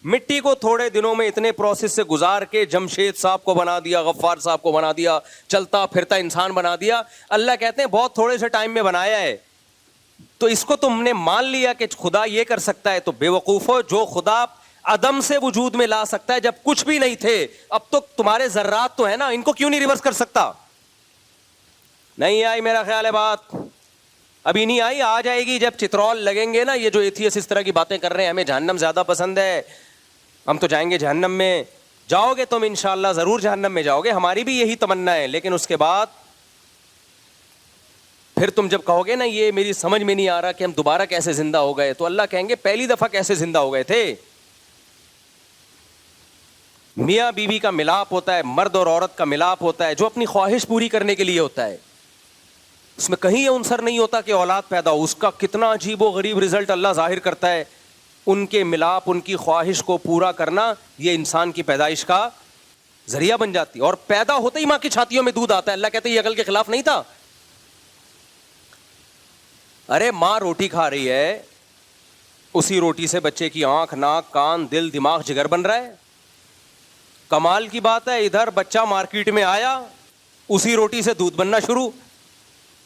مٹی کو تھوڑے دنوں میں اتنے پروسیس سے گزار کے جمشید صاحب کو بنا دیا, غفار صاحب کو بنا دیا, چلتا پھرتا انسان بنا دیا. اللہ کہتے ہیں بہت تھوڑے سے ٹائم میں بنایا ہے. تو اس کو تم نے مان لیا کہ خدا یہ کر سکتا ہے, تو بے وقوفو, جو خدا عدم سے وجود میں لا سکتا ہے جب کچھ بھی نہیں تھے, اب تو تمہارے ذرات تو ہے نا, ان کو کیوں نہیں ریورس کر سکتا؟ نہیں آئی میرا خیال ہے بات, ابھی نہیں آئی, آ جائے گی جب چترول لگیں گے نا. یہ جو ایتھیس اس طرح کی باتیں کر رہے ہیں, ہمیں جہنم زیادہ پسند ہے, ہم تو جائیں گے جہنم میں. جاؤ گے تم انشاءاللہ, ضرور جہنم میں جاؤ گے, ہماری بھی یہی تمنا ہے. لیکن اس کے بعد پھر تم جب کہو گے نا یہ میری سمجھ میں نہیں آ رہا کہ ہم دوبارہ کیسے زندہ ہو گئے, تو اللہ کہیں گے پہلی دفعہ کیسے زندہ ہو گئے تھے. میاں بیوی کا ملاپ ہوتا ہے, مرد اور عورت کا ملاپ ہوتا ہے, جو اپنی خواہش پوری کرنے کے لیے ہوتا ہے. اس میں کہیں یہ عنصر نہیں ہوتا کہ اولاد پیدا ہو. اس کا کتنا عجیب و غریب رزلٹ اللہ ظاہر کرتا ہے. ان کے ملاپ, ان کی خواہش کو پورا کرنا, یہ انسان کی پیدائش کا ذریعہ بن جاتی ہے. اور پیدا ہوتے ہی ماں کی چھاتیوں میں دودھ آتا ہے. اللہ کہتے ہیں یہ عقل کے خلاف نہیں تھا. ارے ماں روٹی کھا رہی ہے, اسی روٹی سے بچے کی آنکھ, ناک, کان, دل, دماغ, جگر بن رہا ہے. کمال کی بات ہے, ادھر بچہ مارکیٹ میں آیا, اسی روٹی سے دودھ بننا شروع.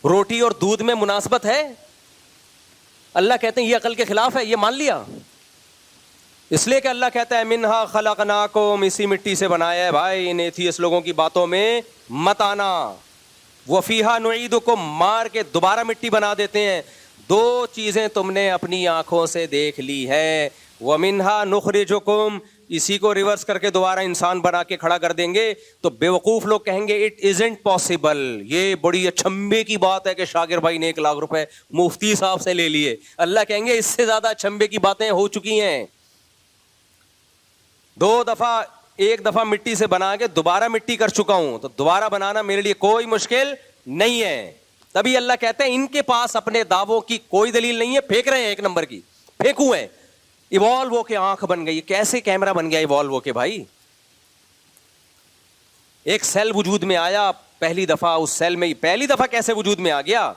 روٹی اور دودھ میں مناسبت ہے. اللہ کہتے ہیں یہ عقل کے خلاف ہے, یہ مان لیا. اس لیے کہ اللہ کہتا ہے منہا خلقناکم, اسی مٹی سے بنایا ہے. بھائی ان ایتھیس لوگوں کی باتوں میں مت آنا. وفیہا نعیدکم, مار کے دوبارہ مٹی بنا دیتے ہیں. دو چیزیں تم نے اپنی آنکھوں سے دیکھ لی ہے. ومنہا نخرجکم, اسی کو ریورس کر کے دوبارہ انسان بنا کے کھڑا کر دیں گے. تو بیوقوف لوگ کہیں گے اٹ ازنٹ پاسبل. یہ بڑی اچھمبے کی بات ہے کہ شاکر بھائی نے 1 لاکھ روپے مفتی صاحب سے لے لیے. اللہ کہیں گے اس سے زیادہ اچھمبے کی باتیں ہو چکی ہیں. 2 دفعہ 1 دفعہ مٹی سے بنا کے دوبارہ مٹی کر چکا ہوں, تو دوبارہ بنانا میرے لیے کوئی مشکل نہیں ہے. تبھی اللہ کہتے ہیں ان کے پاس اپنے دعووں کی کوئی دلیل نہیں ہے, پھینک رہے ہیں 1 نمبر کی, پھینکو ہیں. ایوالو ہو کے آنکھ بن گئی, کیسے کیمرہ بن گیا ایوالو ہو کے؟ بھائی ایک سیل وجود میں آیا پہلی دفعہ, اس سیل میں پہلی دفعہ کیسے وجود میں آ گیا؟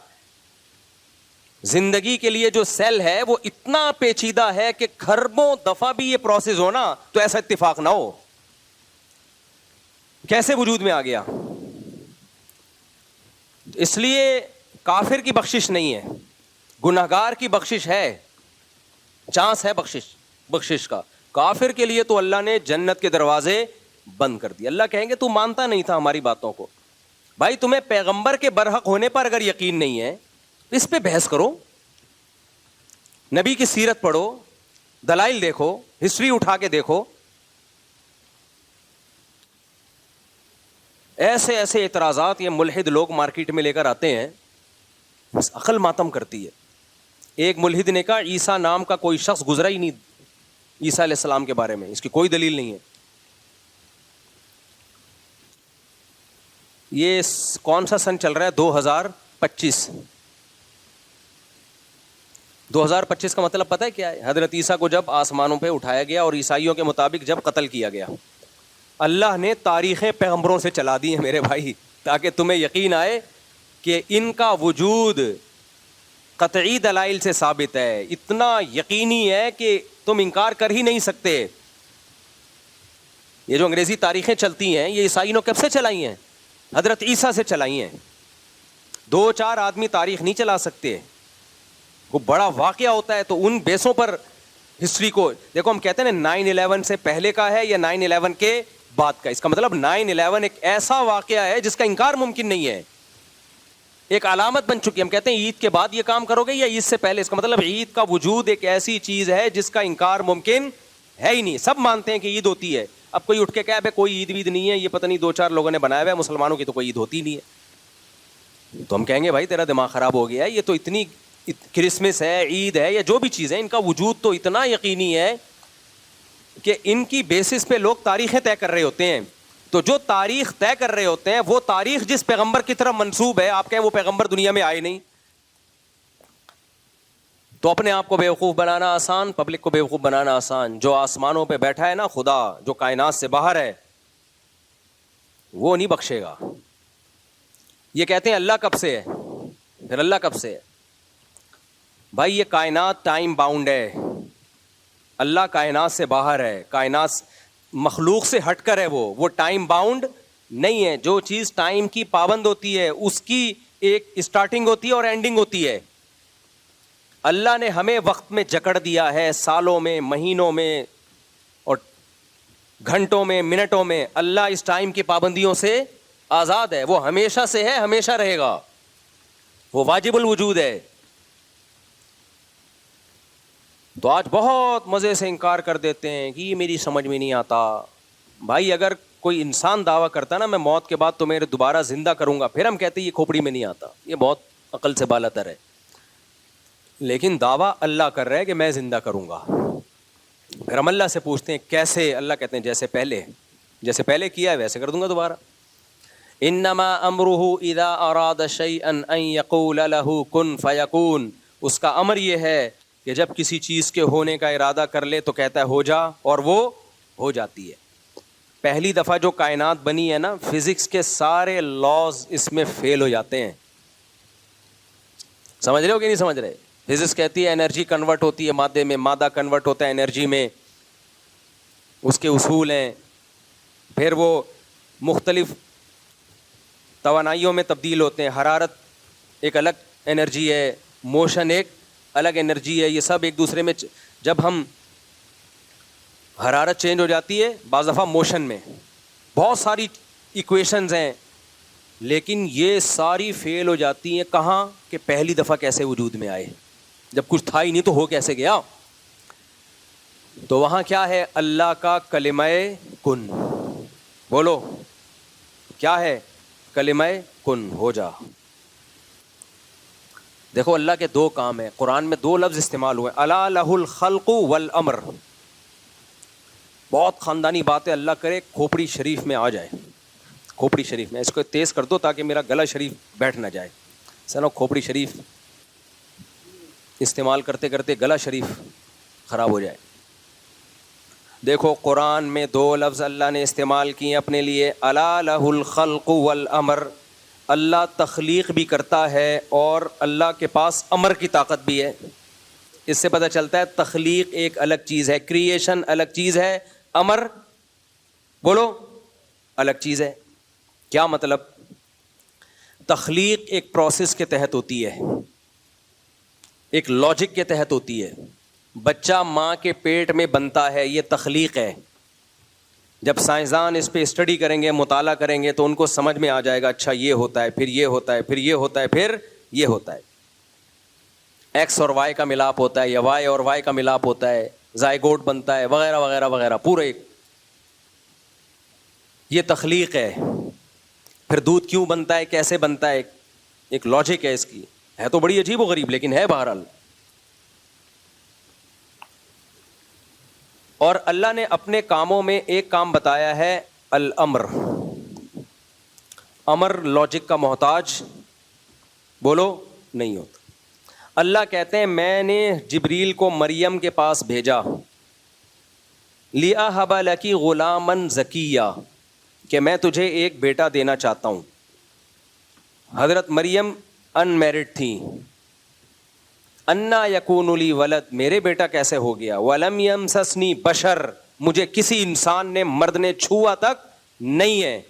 زندگی کے لیے جو سیل ہے وہ اتنا پیچیدہ ہے کہ کھربوں دفعہ بھی یہ پروسیس ہونا تو ایسا اتفاق نہ ہو. کیسے وجود میں آ گیا؟ اس لیے کافر کی بخشش نہیں ہے, گنہگار کی بخشش ہے, چانس ہے بخشش کا. کافر کے لیے تو اللہ نے جنت کے دروازے بند کر دیے. اللہ کہیں گے تو مانتا نہیں تھا ہماری باتوں کو. بھائی تمہیں پیغمبر کے برحق ہونے پر اگر یقین نہیں ہے, اس پہ بحث کرو, نبی کی سیرت پڑھو, دلائل دیکھو, ہسٹری اٹھا کے دیکھو. ایسے ایسے اعتراضات یہ ملحد لوگ مارکیٹ میں لے کر آتے ہیں, بس عقل ماتم کرتی ہے. ایک ملحد نے کہا عیسیٰ نام کا کوئی شخص گزرا ہی نہیں عیسیٰ علیہ السلام کے بارے میں, اس کی کوئی دلیل نہیں ہے. یہ کون سا سن چل رہا ہے؟ 2025. 2025 کا مطلب پتہ ہے کیا ہے؟ حضرت عیسیٰ کو جب آسمانوں پہ اٹھایا گیا اور عیسائیوں کے مطابق جب قتل کیا گیا. اللہ نے تاریخیں پیغمبروں سے چلا دی ہیں میرے بھائی, تاکہ تمہیں یقین آئے کہ ان کا وجود قطعی دلائل سے ثابت ہے, اتنا یقینی ہے کہ تم انکار کر ہی نہیں سکتے. یہ جو انگریزی تاریخیں چلتی ہیں یہ عیسائی نے کب سے چلائی ہیں؟ حضرت عیسیٰ سے چلائی ہیں. 2-4 آدمی تاریخ نہیں چلا سکتے. وہ بڑا واقعہ ہوتا ہے تو ان بیسوں پر ہسٹری کو دیکھو. ہم کہتے ہیں نا 9/11 سے پہلے کا ہے یا 9/11 کے بعد کا. اس کا مطلب 9/11 ایک ایسا واقعہ ہے جس کا انکار ممکن نہیں ہے, ایک علامت بن چکی. ہم کہتے ہیں عید کے بعد یہ کام کرو گے یا عید سے پہلے, اس کا مطلب عید کا وجود ایک ایسی چیز ہے جس کا انکار ممکن ہے ہی نہیں. سب مانتے ہیں کہ عید ہوتی ہے. اب کوئی اٹھ کے کہے کوئی عید وید نہیں ہے, یہ پتہ نہیں 2-4 لوگوں نے بنایا ہوا ہے, مسلمانوں کی تو کوئی عید ہوتی نہیں ہے. تو ہم کہیں گے بھائی تیرا دماغ خراب ہو گیا ہے, یہ تو اتنی کرسمس ہے, عید ہے, یا جو بھی چیز ہے, ان کا وجود تو اتنا یقینی ہے کہ ان کی بیسس پہ لوگ تاریخیں طے کر رہے ہوتے ہیں. تو جو تاریخ طے کر رہے ہوتے ہیں, وہ تاریخ جس پیغمبر کی طرف منسوب ہے, آپ کہیں وہ پیغمبر دنیا میں آئے نہیں. تو اپنے آپ کو بیوقوف بنانا آسان, پبلک کو بیوقوف بنانا آسان. جو آسمانوں پہ بیٹھا ہے نا خدا, جو کائنات سے باہر ہے, وہ نہیں بخشے گا. یہ کہتے ہیں اللہ کب سے ہے, پھر اللہ کب سے ہے؟ بھائی یہ کائنات ٹائم باؤنڈ ہے, اللہ کائنات سے باہر ہے, کائنات مخلوق سے ہٹ کر ہے, وہ ٹائم باؤنڈ نہیں ہے. جو چیز ٹائم کی پابند ہوتی ہے اس کی ایک اسٹارٹنگ ہوتی ہے اور اینڈنگ ہوتی ہے. اللہ نے ہمیں وقت میں جکڑ دیا ہے, سالوں میں, مہینوں میں اور گھنٹوں میں, منٹوں میں. اللہ اس ٹائم کی پابندیوں سے آزاد ہے, وہ ہمیشہ سے ہے, ہمیشہ رہے گا, وہ واجب الوجود ہے. تو آج بہت مزے سے انکار کر دیتے ہیں کہ یہ میری سمجھ میں نہیں آتا. بھائی اگر کوئی انسان دعویٰ کرتا نا میں موت کے بعد تمہیں دوبارہ زندہ کروں گا, پھر ہم کہتے ہیں یہ کھوپڑی میں نہیں آتا, یہ بہت عقل سے بالاتر ہے. لیکن دعویٰ اللہ کر رہا ہے کہ میں زندہ کروں گا. پھر ہم اللہ سے پوچھتے ہیں کیسے, اللہ کہتے ہیں جیسے پہلے کیا ہے ویسے کر دوں گا دوبارہ. انما امرہ اذا اراد شیئا ان یقول له کن فیکون. اس کا امر یہ ہے کہ جب کسی چیز کے ہونے کا ارادہ کر لے تو کہتا ہے ہو جا, اور وہ ہو جاتی ہے. پہلی دفعہ جو کائنات بنی ہے نا, فزکس کے سارے لاز اس میں فیل ہو جاتے ہیں. سمجھ رہے ہو کہ نہیں سمجھ رہے؟ فزکس کہتی ہے انرجی کنورٹ ہوتی ہے مادے میں, مادہ کنورٹ ہوتا ہے انرجی میں, اس کے اصول ہیں. پھر وہ مختلف توانائیوں میں تبدیل ہوتے ہیں. حرارت ایک الگ انرجی ہے, موشن ایک الگ انرجی ہے. یہ سب ایک دوسرے میں, جب ہم حرارت چینج ہو جاتی ہے بعض دفعہ موشن میں, بہت ساری ایکویشنز ہیں, لیکن یہ ساری فیل ہو جاتی ہیں. کہاں کہ پہلی دفعہ کیسے وجود میں آئے, جب کچھ تھا ہی نہیں تو ہو کیسے گیا. تو وہاں کیا ہے, اللہ کا کلمہ کن. بولو کیا ہے, کلمہ کن, ہو جا. دیکھو اللہ کے 2 کام ہیں, قرآن میں 2 لفظ استعمال ہوئے, الا لہ الخلق والامر. بہت خاندانی بات ہے, اللہ کرے کھوپڑی شریف میں آ جائے, کھوپڑی شریف میں. اس کو تیز کر دو تاکہ میرا گلا شریف بیٹھ نہ جائے. سنو, کھوپڑی شریف استعمال کرتے کرتے گلا شریف خراب ہو جائے. دیکھو قرآن میں 2 لفظ اللہ نے استعمال کیے اپنے لیے, الا لہ الخلق والامر. اللہ تخلیق بھی کرتا ہے اور اللہ کے پاس امر کی طاقت بھی ہے. اس سے پتہ چلتا ہے تخلیق ایک الگ چیز ہے, کریشن الگ چیز ہے, امر بولو الگ چیز ہے. کیا مطلب؟ تخلیق ایک پروسیس کے تحت ہوتی ہے, ایک لاجک کے تحت ہوتی ہے. بچہ ماں کے پیٹ میں بنتا ہے, یہ تخلیق ہے. جب سائنسدان اس پہ اسٹڈی کریں گے, مطالعہ کریں گے, تو ان کو سمجھ میں آ جائے گا اچھا یہ ہوتا ہے, پھر یہ ہوتا ہے, پھر یہ ہوتا ہے, پھر یہ ہوتا ہے. ایکس اور وائی کا ملاپ ہوتا ہے, یا وائی اور وائی کا ملاپ ہوتا ہے, زائگوٹ بنتا ہے, وغیرہ وغیرہ وغیرہ. پورے یہ تخلیق ہے. پھر دودھ کیوں بنتا ہے, کیسے بنتا ہے, ایک لاجک ہے اس کی. ہے تو بڑی عجیب و غریب, لیکن ہے بہرحال. اور اللہ نے اپنے کاموں میں ایک کام بتایا ہے, الامر. امر لاجک کا محتاج بولو نہیں ہوتا. اللہ کہتے ہیں میں نے جبریل کو مریم کے پاس بھیجا, لِأَهَبَ لَكِ غُلَامًا زَكِيًّا, کہ میں تجھے ایک بیٹا دینا چاہتا ہوں. حضرت مریم ان میرڈ تھیں. انا یکون لی ولد, میرے بیٹا کیسے ہو گیا. ولم یمسسنی بشر, مجھے کسی انسان نے, مرد نے چھوا تک نہیں ہے.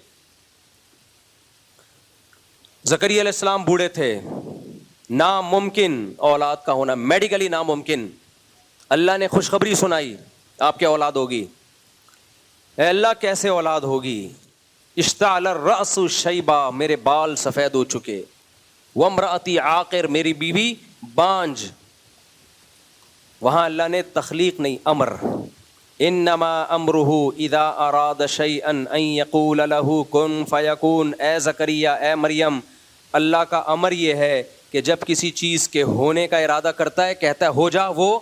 زکریا علیہ السلام بوڑھے تھے, ناممکن اولاد کا ہونا, میڈیکلی ناممکن. اللہ نے خوشخبری سنائی آپ کے اولاد ہوگی. اے اللہ کیسے اولاد ہوگی. اشتعل الرأس شیبا, میرے بال سفید ہو چکے. وامرأتی عاقر, میری بیوی بانج. وہاں اللہ نے تخلیق نہیں, امر. انما امرہ اذا اراد شیئا ان یقول لہ کن فیکون. اے زکریا، اے مریم، اللہ کا امر یہ ہے کہ جب کسی چیز کے ہونے کا ارادہ کرتا ہے کہتا ہے ہو جا، وہ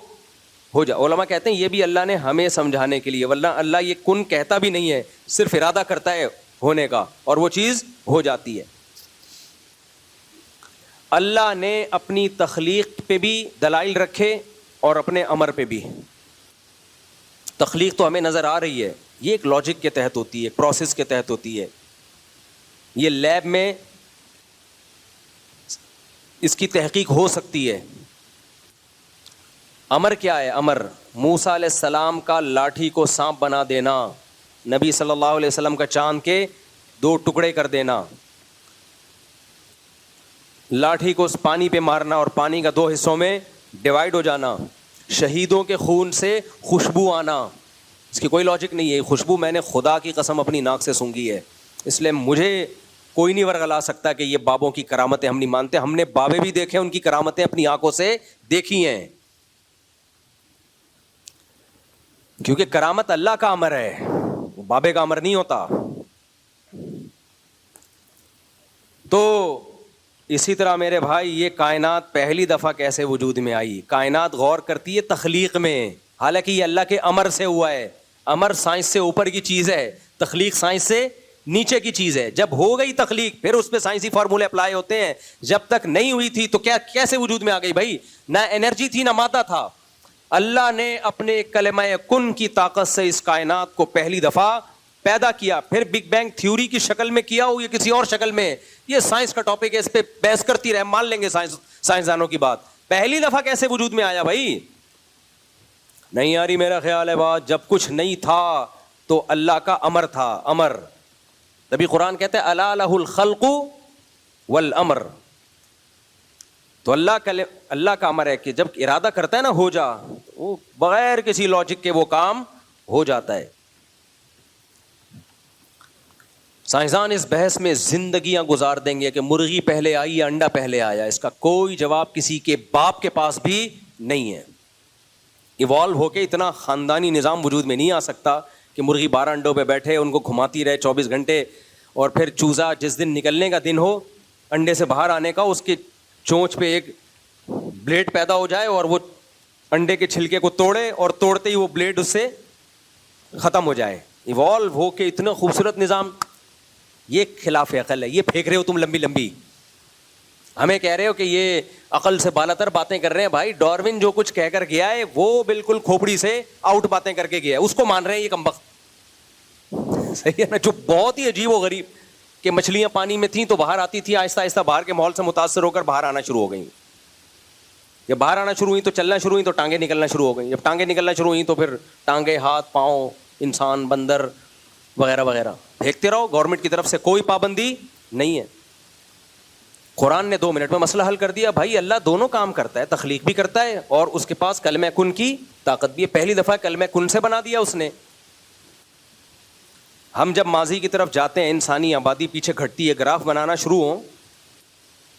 ہو جا. علماء کہتے ہیں یہ بھی اللہ نے ہمیں سمجھانے کے لیے، ورنہ اللہ یہ کن کہتا بھی نہیں ہے، صرف ارادہ کرتا ہے ہونے کا اور وہ چیز ہو جاتی ہے. اللہ نے اپنی تخلیق پہ بھی دلائل رکھے اور اپنے امر پہ بھی. تخلیق تو ہمیں نظر آ رہی ہے، یہ ایک لاجک کے تحت ہوتی ہے، ایک پروسیس کے تحت ہوتی ہے. یہ لیب میں اس کی تحقیق ہو سکتی ہے. امر کیا ہے؟ امر موسیٰ علیہ السلام کا لاٹھی کو سانپ بنا دینا، نبی صلی اللہ علیہ وسلم کا چاند کے 2 ٹکڑے کر دینا، لاٹھی کو پانی پہ مارنا اور پانی کا 2 حصوں میں ڈیوائیڈ ہو جانا، شہیدوں کے خون سے خوشبو آنا. اس کی کوئی لاجک نہیں ہے. خوشبو میں نے خدا کی قسم اپنی ناک سے سونگھی ہے، اس لیے مجھے کوئی نہیں ورغلا سکتا کہ یہ بابوں کی کرامتیں ہم نہیں مانتے. ہم نے بابے بھی دیکھے، ان کی کرامتیں اپنی آنکھوں سے دیکھی ہیں، کیونکہ کرامت اللہ کا امر ہے، بابے کا امر نہیں ہوتا. تو اسی طرح میرے بھائی یہ کائنات پہلی دفعہ کیسے وجود میں آئی؟ کائنات غور کرتی ہے تخلیق میں، حالانکہ یہ اللہ کے امر سے ہوا ہے. امر سائنس سے اوپر کی چیز ہے، تخلیق سائنس سے نیچے کی چیز ہے. جب ہو گئی تخلیق پھر اس پہ سائنسی فارمولے اپلائی ہوتے ہیں. جب تک نہیں ہوئی تھی تو کیا کیسے وجود میں آ گئی بھائی؟ نہ انرجی تھی نہ مادہ تھا. اللہ نے اپنے کلمہ کن کی طاقت سے اس کائنات کو پہلی دفعہ پیدا کیا. پھر بگ بینگ تھیوری کی شکل میں کیا ہو یا کسی اور شکل میں، یہ سائنس کا ٹاپک ہے، اس پہ بحث کرتی رہے، مان لیں گے سائنسدانوں کی بات. پہلی دفعہ کیسے وجود میں آیا بھائی؟ نہیں آ رہی میرا خیال ہے بات. جب کچھ نہیں تھا تو اللہ کا امر تھا. امر تبھی قرآن کہتے ہیں الا لہ الخلق والامر. تو اللہ کا امر ہے کہ جب ارادہ کرتا ہے نا ہو جا، وہ بغیر کسی لاجک کے وہ کام ہو جاتا ہے. سائنسدان اس بحث میں زندگیاں گزار دیں گے کہ مرغی پہلے آئی یا انڈا پہلے آیا. اس کا کوئی جواب کسی کے باپ کے پاس بھی نہیں ہے. ایوالو ہو کے اتنا خاندانی نظام وجود میں نہیں آ سکتا کہ مرغی 12 انڈوں پہ بیٹھے، ان کو گھماتی رہے 24 گھنٹے، اور پھر چوزا جس دن نکلنے کا دن ہو انڈے سے باہر آنے کا، اس کے چونچ پہ ایک بلیڈ پیدا ہو جائے اور وہ انڈے کے چھلکے کو توڑے اور توڑتے ہی وہ بلیڈ اس سے ختم ہو جائے. ایوالو ہو کے اتنا خوبصورت نظام، یہ خلاف عقل ہے. یہ پھینک رہے ہو تم لمبی لمبی، ہمیں کہہ رہے ہو کہ یہ عقل سے بالاتر باتیں کر رہے ہیں. بھائی ڈاروین جو کچھ کہہ کر گیا ہے وہ بالکل کھوپڑی سے آؤٹ باتیں کر کے گیا ہے، اس کو مان رہے ہیں یہ کمبخت. صحیح ہے نا؟ جو بہت ہی عجیب و غریب کہ مچھلیاں پانی میں تھیں تو باہر آتی تھی، آہستہ آہستہ باہر کے ماحول سے متاثر ہو کر باہر آنا شروع ہو گئیں. جب باہر آنا شروع ہوئی تو چلنا شروع ہوئی تو ٹانگیں نکلنا شروع ہو گئیں. جب ٹانگیں نکلنا شروع ہوئی تو پھر ٹانگیں، ہاتھ، پاؤں، انسان، بندر وغیرہ وغیرہ پھینکتے رہو. گورنمنٹ کی طرف سے کوئی پابندی نہیں ہے. قرآن نے 2 منٹ میں مسئلہ حل کر دیا. بھائی اللہ دونوں کام کرتا ہے، تخلیق بھی کرتا ہے اور اس کے پاس کلمہ کن کی طاقت بھی ہے. پہلی دفعہ کلمہ کن سے بنا دیا اس نے. ہم جب ماضی کی طرف جاتے ہیں، انسانی آبادی پیچھے گھٹتی ہے، گراف بنانا شروع ہوں،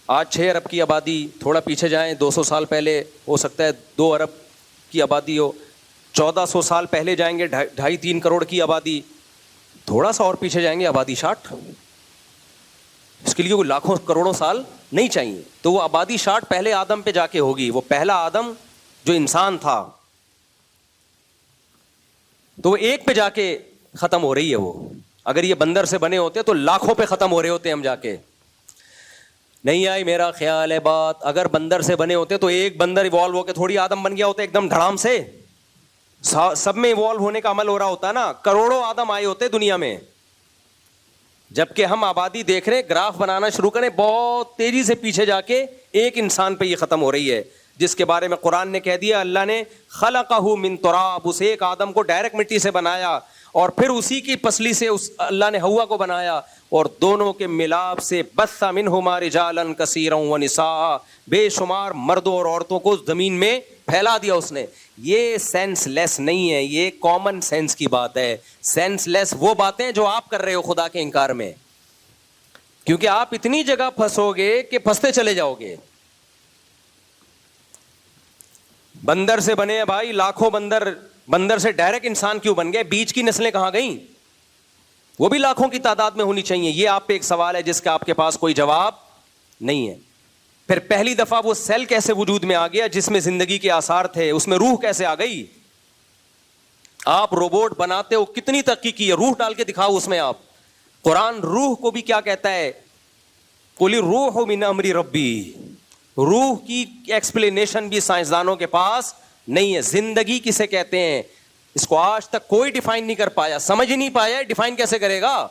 آج 6 ارب کی آبادی، تھوڑا پیچھے جائیں 200 سال پہلے ہو سکتا ہے 2 ارب کی آبادی ہو، 1400 سال پہلے جائیں گے 2.5-3 کروڑ کی آبادی، تھوڑا سا اور پیچھے جائیں گے آبادی 60. اس کے لیے وہ لاکھوں کروڑوں سال نہیں چاہیے. تو وہ آبادی 60 پہلے آدم پہ جا کے ہوگی. وہ پہلا آدم جو انسان تھا تو وہ ایک پہ جا کے ختم ہو رہی ہے. وہ اگر یہ بندر سے بنے ہوتے تو لاکھوں پہ ختم ہو رہے ہوتے ہم جا کے. نہیں آئی میرا خیال ہے بات؟ اگر بندر سے بنے ہوتے تو ایک بندر ایوالو ہو کے تھوڑی آدم بن گیا ہوتا ایک دم دھڑام سے. سب میں ایوالو ہونے کا عمل ہو رہا ہوتا نا، کروڑوں آدم آئے ہوتے دنیا میں. جبکہ ہم آبادی دیکھ رہے، گراف بنانا شروع کریں، بہت تیزی سے پیچھے جا کے ایک انسان پہ یہ ختم ہو رہی ہے، جس کے بارے میں قرآن نے کہہ دیا اللہ نے خلقہ من تراب، اس ایک آدم کو ڈائریکٹ مٹی سے بنایا اور پھر اسی کی پسلی سے اللہ نے حوا کو بنایا اور دونوں کے ملاپ سے بث منہما رجالا کثیرا ونساء، بے شمار مردوں اور عورتوں کو زمین میں پھیلا دیا اس نے. یہ سینس لیس نہیں ہے، یہ کامن سینس کی بات ہے. سینس لیس وہ باتیں جو آپ کر رہے ہو خدا کے انکار میں، کیونکہ آپ اتنی جگہ پھنسو گے کہ پھنستے چلے جاؤ گے. بندر سے بنے بھائی لاکھوں بندر بندر سے ڈائریکٹ انسان کیوں بن گئے؟ بیچ کی نسلیں کہاں گئیں؟ وہ بھی لاکھوں کی تعداد میں ہونی چاہیے. یہ آپ پہ ایک سوال ہے جس کا آپ کے پاس کوئی جواب نہیں ہے. پھر پہلی دفعہ وہ سیل کیسے وجود میں آ گیا جس میں زندگی کے آثار تھے؟ اس میں روح کیسے آ گئی؟ آپ روبوٹ بناتے ہو, کتنی تحقیق کی ہے, روح ڈال کے دکھاؤ اس میں. آپ قرآن روح کو بھی کیا کہتا ہے؟ قل الروح من امر ربی. روح کی ایکسپلینیشن بھی سائنسدانوں کے پاس نہیں ہے. زندگی کسے کہتے ہیں اس کو آج تک کوئی ڈیفائن نہیں کر پایا, سمجھ ہی نہیں پایا, ڈیفائن کیسے کرے گا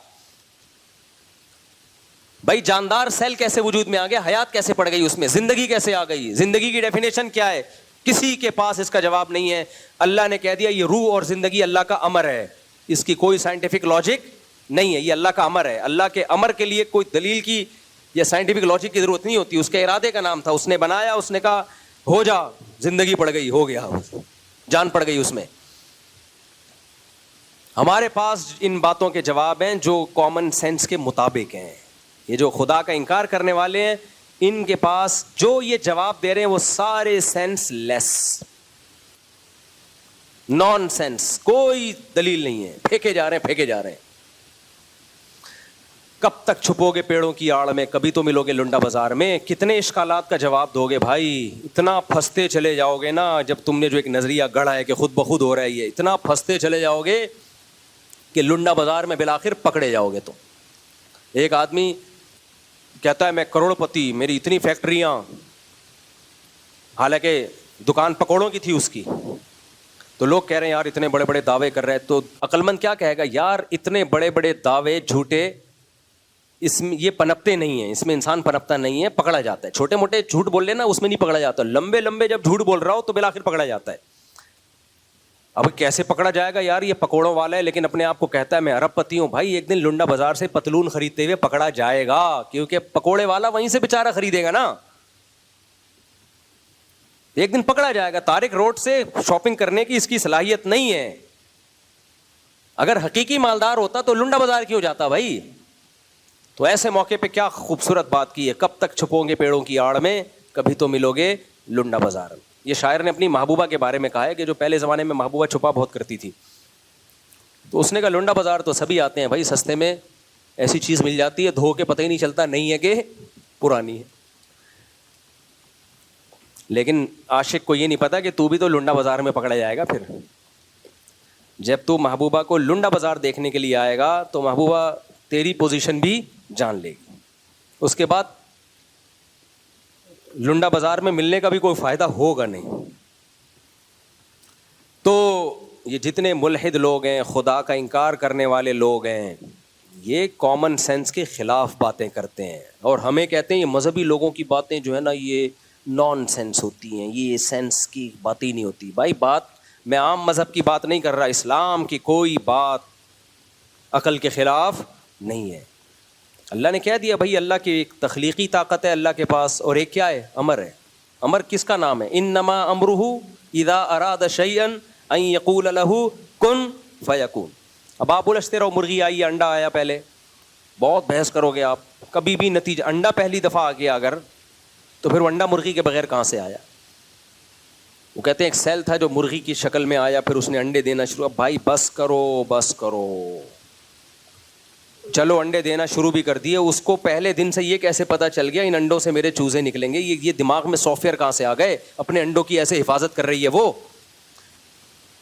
بھائی؟ جاندار سیل کیسے وجود میں آ گیا؟ حیات کیسے پڑ گئی اس میں؟ زندگی کیسے آ گئی؟ زندگی کی ڈیفینیشن کیا ہے؟ کسی کے پاس اس کا جواب نہیں ہے. اللہ نے کہہ دیا یہ روح اور زندگی اللہ کا امر ہے. اس کی کوئی سائنٹیفک لاجک نہیں ہے, یہ اللہ کا امر ہے. اللہ کے امر کے لیے کوئی دلیل کی یا سائنٹیفک لاجک کی ضرورت نہیں ہوتی. اس کے ارادے کا نام تھا, اس نے بنایا, اس نے کہا ہو جا, زندگی پڑ گئی, ہو گیا, جان پڑ گئی اس میں. ہمارے پاس ان باتوں کے جواب ہیں جو کامن سینس کے مطابق ہیں. یہ جو خدا کا انکار کرنے والے ہیں ان کے پاس جو یہ جواب دے رہے ہیں وہ سارے سینس لیس, نان سینس, کوئی دلیل نہیں ہے, پھینکے جا رہے ہیں. کب تک چھپو گے پیڑوں کی آڑ میں, کبھی تو ملو گے لنڈا بازار میں. کتنے اشکالات کا جواب دو گے بھائی؟ اتنا پھنستے چلے جاؤ گے نا, جب تم نے جو ایک نظریہ گڑھا ہے کہ خود بخود ہو رہا ہے, یہ اتنا پھنستے چلے جاؤ گے کہ لنڈا بازار میں بالآخر پکڑے جاؤ گے. تو ایک آدمی کہتا ہے میں کروڑ پتی, میری اتنی فیکٹریاں, حالانکہ دکان پکوڑوں کی تھی اس کی. تو لوگ کہہ رہے ہیں یار اتنے بڑے بڑے دعوے کر رہے ہیں. تو عقل مند کیا کہے گا؟ یار اتنے بڑے بڑے دعوے جھوٹے, اس میں یہ پنپتے نہیں ہیں, اس میں انسان پنپتا نہیں ہے, پکڑا جاتا ہے. چھوٹے موٹے جھوٹ بول لینا اس میں نہیں پکڑا جاتا, لمبے لمبے جب جھوٹ بول رہا ہو تو بالآخر پکڑا جاتا ہے. اب کیسے پکڑا جائے گا یار؟ یہ پکوڑوں والا ہے لیکن اپنے آپ کو کہتا ہے میں ارب پتی ہوں. بھائی ایک دن لنڈا بازار سے پتلون خریدتے ہوئے پکڑا جائے گا, کیونکہ پکوڑے والا وہیں سے بیچارہ خریدے گا نا, ایک دن پکڑا جائے گا. طارق روڈ سے شاپنگ کرنے کی اس کی صلاحیت نہیں ہے. اگر حقیقی مالدار ہوتا تو لنڈا بازار کیوں جاتا بھائی؟ تو ایسے موقع پہ کیا خوبصورت بات کی ہے, کب تک چھپو گے پیڑوں کی آڑ میں, کبھی تو ملو گے لنڈا بازار. یہ شاعر نے اپنی محبوبہ کے بارے میں کہا ہے کہ جو پہلے زمانے میں محبوبہ چھپا بہت کرتی تھی, تو اس نے کہا لنڈا بازار تو سبھی آتے ہیں بھائی, سستے میں ایسی چیز مل جاتی ہے دھو کے پتہ ہی نہیں چلتا نہیں ہے کہ پرانی ہے. لیکن عاشق کو یہ نہیں پتا کہ تو بھی تو لنڈا بازار میں پکڑا جائے گا. پھر جب تو محبوبہ کو لنڈا بازار دیکھنے کے لیے آئے گا تو محبوبہ تیری پوزیشن بھی جان لے گی. اس کے بعد لنڈا بازار میں ملنے کا بھی کوئی فائدہ ہوگا نہیں. تو یہ جتنے ملحد لوگ ہیں, خدا کا انکار کرنے والے لوگ ہیں, یہ کامن سینس کے خلاف باتیں کرتے ہیں اور ہمیں کہتے ہیں یہ مذہبی لوگوں کی باتیں جو ہے نا یہ نان سینس ہوتی ہیں, یہ سینس کی بات ہی نہیں ہوتی. بھائی بات میں عام مذہب کی بات نہیں کر رہا, اسلام کی کوئی بات عقل کے خلاف نہیں ہے. اللہ نے کہہ دیا بھائی اللہ کی ایک تخلیقی طاقت ہے اللہ کے پاس, اور ایک کیا ہے؟ امر ہے. امر کس کا نام ہے؟ انما امرہ اذا اراد شیئا ان یقول له کن فیکون. اب آپ الجھتے رہو, مرغی آئی, انڈا آیا, پہلے بہت بحث کرو گے آپ, کبھی بھی نتیجہ انڈا پہلی دفعہ آ گیا اگر تو پھر انڈا مرغی کے بغیر کہاں سے آیا؟ وہ کہتے ہیں ایک سیل تھا جو مرغی کی شکل میں آیا, پھر اس نے انڈے دینا شروع. بھائی بس کرو, چلو انڈے دینا شروع بھی کر دیے. اس کو پہلے دن سے یہ کیسے پتا چل گیا ان انڈوں سے میرے چوزے نکلیں گے؟ یہ دماغ میں سافٹ ویئر کہاں سے آ گئے؟ اپنے انڈوں کی ایسے حفاظت کر رہی ہے, وہ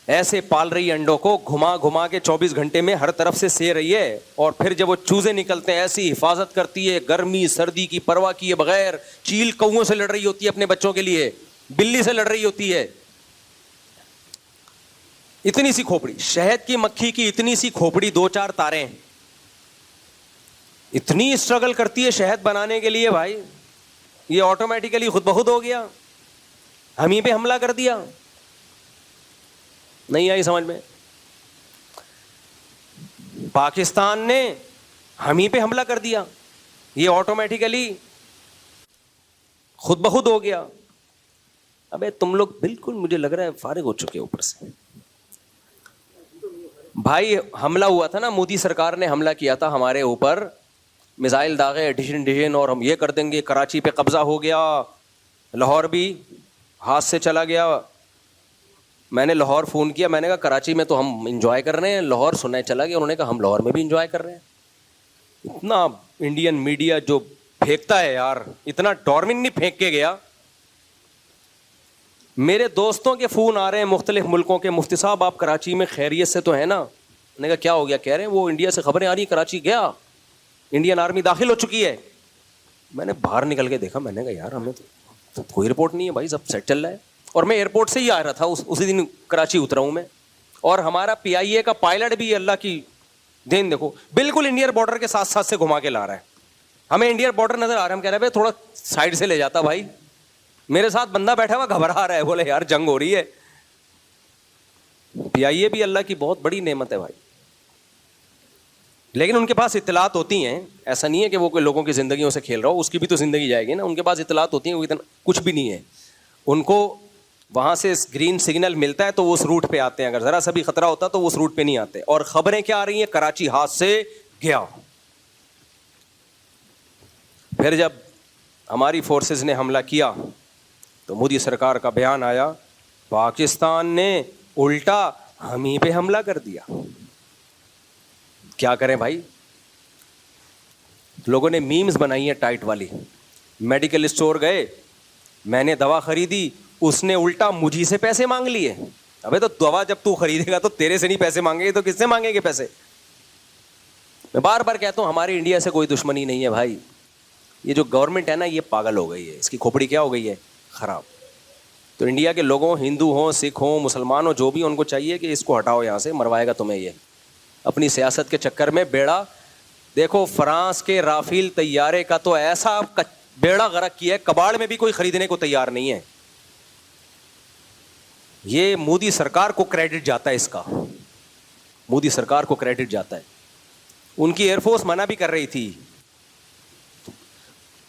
ایسے پال رہی ہے انڈوں کو, گھما کے 24 گھنٹے میں ہر طرف سے سے رہی ہے, اور پھر جب وہ چوزے نکلتے ہیں ایسی حفاظت کرتی ہے, گرمی سردی کی پرواہ کیے بغیر. چیل کووں سے لڑ رہی ہوتی ہے اپنے بچوں کے لیے, بلی سے لڑ رہی ہوتی ہے. اتنی سی کھوپڑی, شہد کی مکھی کی اتنی سی کھوپڑی, 2-4 تاریں, اتنی اسٹرگل کرتی ہے شہد بنانے کے لیے. بھائی یہ آٹومیٹیکلی خود بخود ہو گیا, ہم ہی پہ حملہ کر دیا. نہیں آئی سمجھ میں؟ پاکستان نے ہم ہی پہ حملہ کر دیا, یہ آٹومیٹیکلی خود بخود ہو گیا. ابے تم لوگ بالکل مجھے لگ رہا ہے فارغ ہو چکے اوپر سے. بھائی حملہ ہوا تھا نا, مودی سرکار نے حملہ کیا تھا ہمارے اوپر, میزائل داغے ایڈیشن اور ہم یہ کر دیں گے. کراچی پہ قبضہ ہو گیا, لاہور بھی ہاتھ سے چلا گیا, میں نے لاہور فون کیا, میں نے کہا کراچی میں تو ہم انجوائے کر رہے ہیں, لاہور سننے چلا گیا, انہوں نے کہا ہم لاہور میں بھی انجوائے کر رہے ہیں. اتنا انڈین میڈیا جو پھینکتا ہے یار, اتنا ڈارون نہیں پھینک کے گیا. میرے دوستوں کے فون آ رہے ہیں مختلف ملکوں کے, مفتی صاحب آپ کراچی میں خیریت سے تو ہے نا؟ میں نے کہا کیا ہو گیا؟ کہہ رہے ہیں وہ انڈیا سے خبریں آ رہی ہیں کراچی گیا, انڈین آرمی داخل ہو چکی ہے. میں نے باہر نکل کے دیکھا, میں نے کہا یار ہمیں تو کوئی رپورٹ نہیں ہے بھائی, سب سیٹ چل رہا ہے. اور میں ایئرپورٹ سے ہی آ رہا تھا, اسی دن کراچی اترا ہوں میں. اور ہمارا PIA کا پائلٹ بھی اللہ کی دین دیکھو, بالکل انڈین بارڈر کے ساتھ ساتھ سے گھما کے لا رہا ہے. ہمیں انڈین بارڈر نظر آ رہا ہے, ہم کہہ رہے ہیں بھائی تھوڑا سائڈ سے لے جاتا بھائی. میرے ساتھ بندہ بیٹھا ہوا گھبرا رہا ہے, بولے یار جنگ ہو رہی ہے. PIA بھی اللہ کی بہت بڑی نعمت ہے بھائی, لیکن ان کے پاس اطلاعات ہوتی ہیں. ایسا نہیں ہے کہ وہ کوئی لوگوں کی زندگیوں سے کھیل رہا ہو, اس کی بھی تو زندگی جائے گی نا. ان کے پاس اطلاعات ہوتی ہیں, وہ اتنا کچھ بھی نہیں ہے. ان کو وہاں سے گرین سگنل ملتا ہے تو وہ اس روٹ پہ آتے ہیں, اگر ذرا سا بھی خطرہ ہوتا تو وہ اس روٹ پہ نہیں آتے. اور خبریں کیا آ رہی ہیں؟ کراچی ہاتھ سے گیا. پھر جب ہماری فورسز نے حملہ کیا تو مودی سرکار کا بیان آیا, پاکستان نے الٹا ہم ہی پہ حملہ کر دیا. کیا کریں بھائی؟ لوگوں نے میمز بنائی ہیں ٹائٹ والی. میڈیکل اسٹور گئے, میں نے دوا خریدی, اس نے الٹا مجھے سے پیسے مانگ لیے. ابے تو دوا جب تو خریدے گا تو تیرے سے نہیں پیسے مانگے گے تو کس سے مانگیں گے پیسے؟ میں بار بار کہتا ہوں ہماری انڈیا سے کوئی دشمنی نہیں ہے بھائی. یہ جو گورنمنٹ ہے نا یہ پاگل ہو گئی ہے, اس کی کھوپڑی کیا ہو گئی ہے؟ خراب. تو انڈیا کے لوگوں, ہندو ہوں, سکھ ہوں, مسلمان ہوں, جو بھی ان کو چاہیے کہ اس کو ہٹاؤ یہاں سے, مروائے گا تمہیں یہ اپنی سیاست کے چکر میں. بیڑا دیکھو فرانس کے رافیل طیارے کا تو ایسا بیڑا غرق کیا ہے, کباڑ میں بھی کوئی خریدنے کو تیار نہیں ہے. یہ مودی سرکار کو کریڈٹ جاتا ہے, اس کا مودی سرکار کو کریڈٹ جاتا ہے. ان کی ایئر فورس منع بھی کر رہی تھی,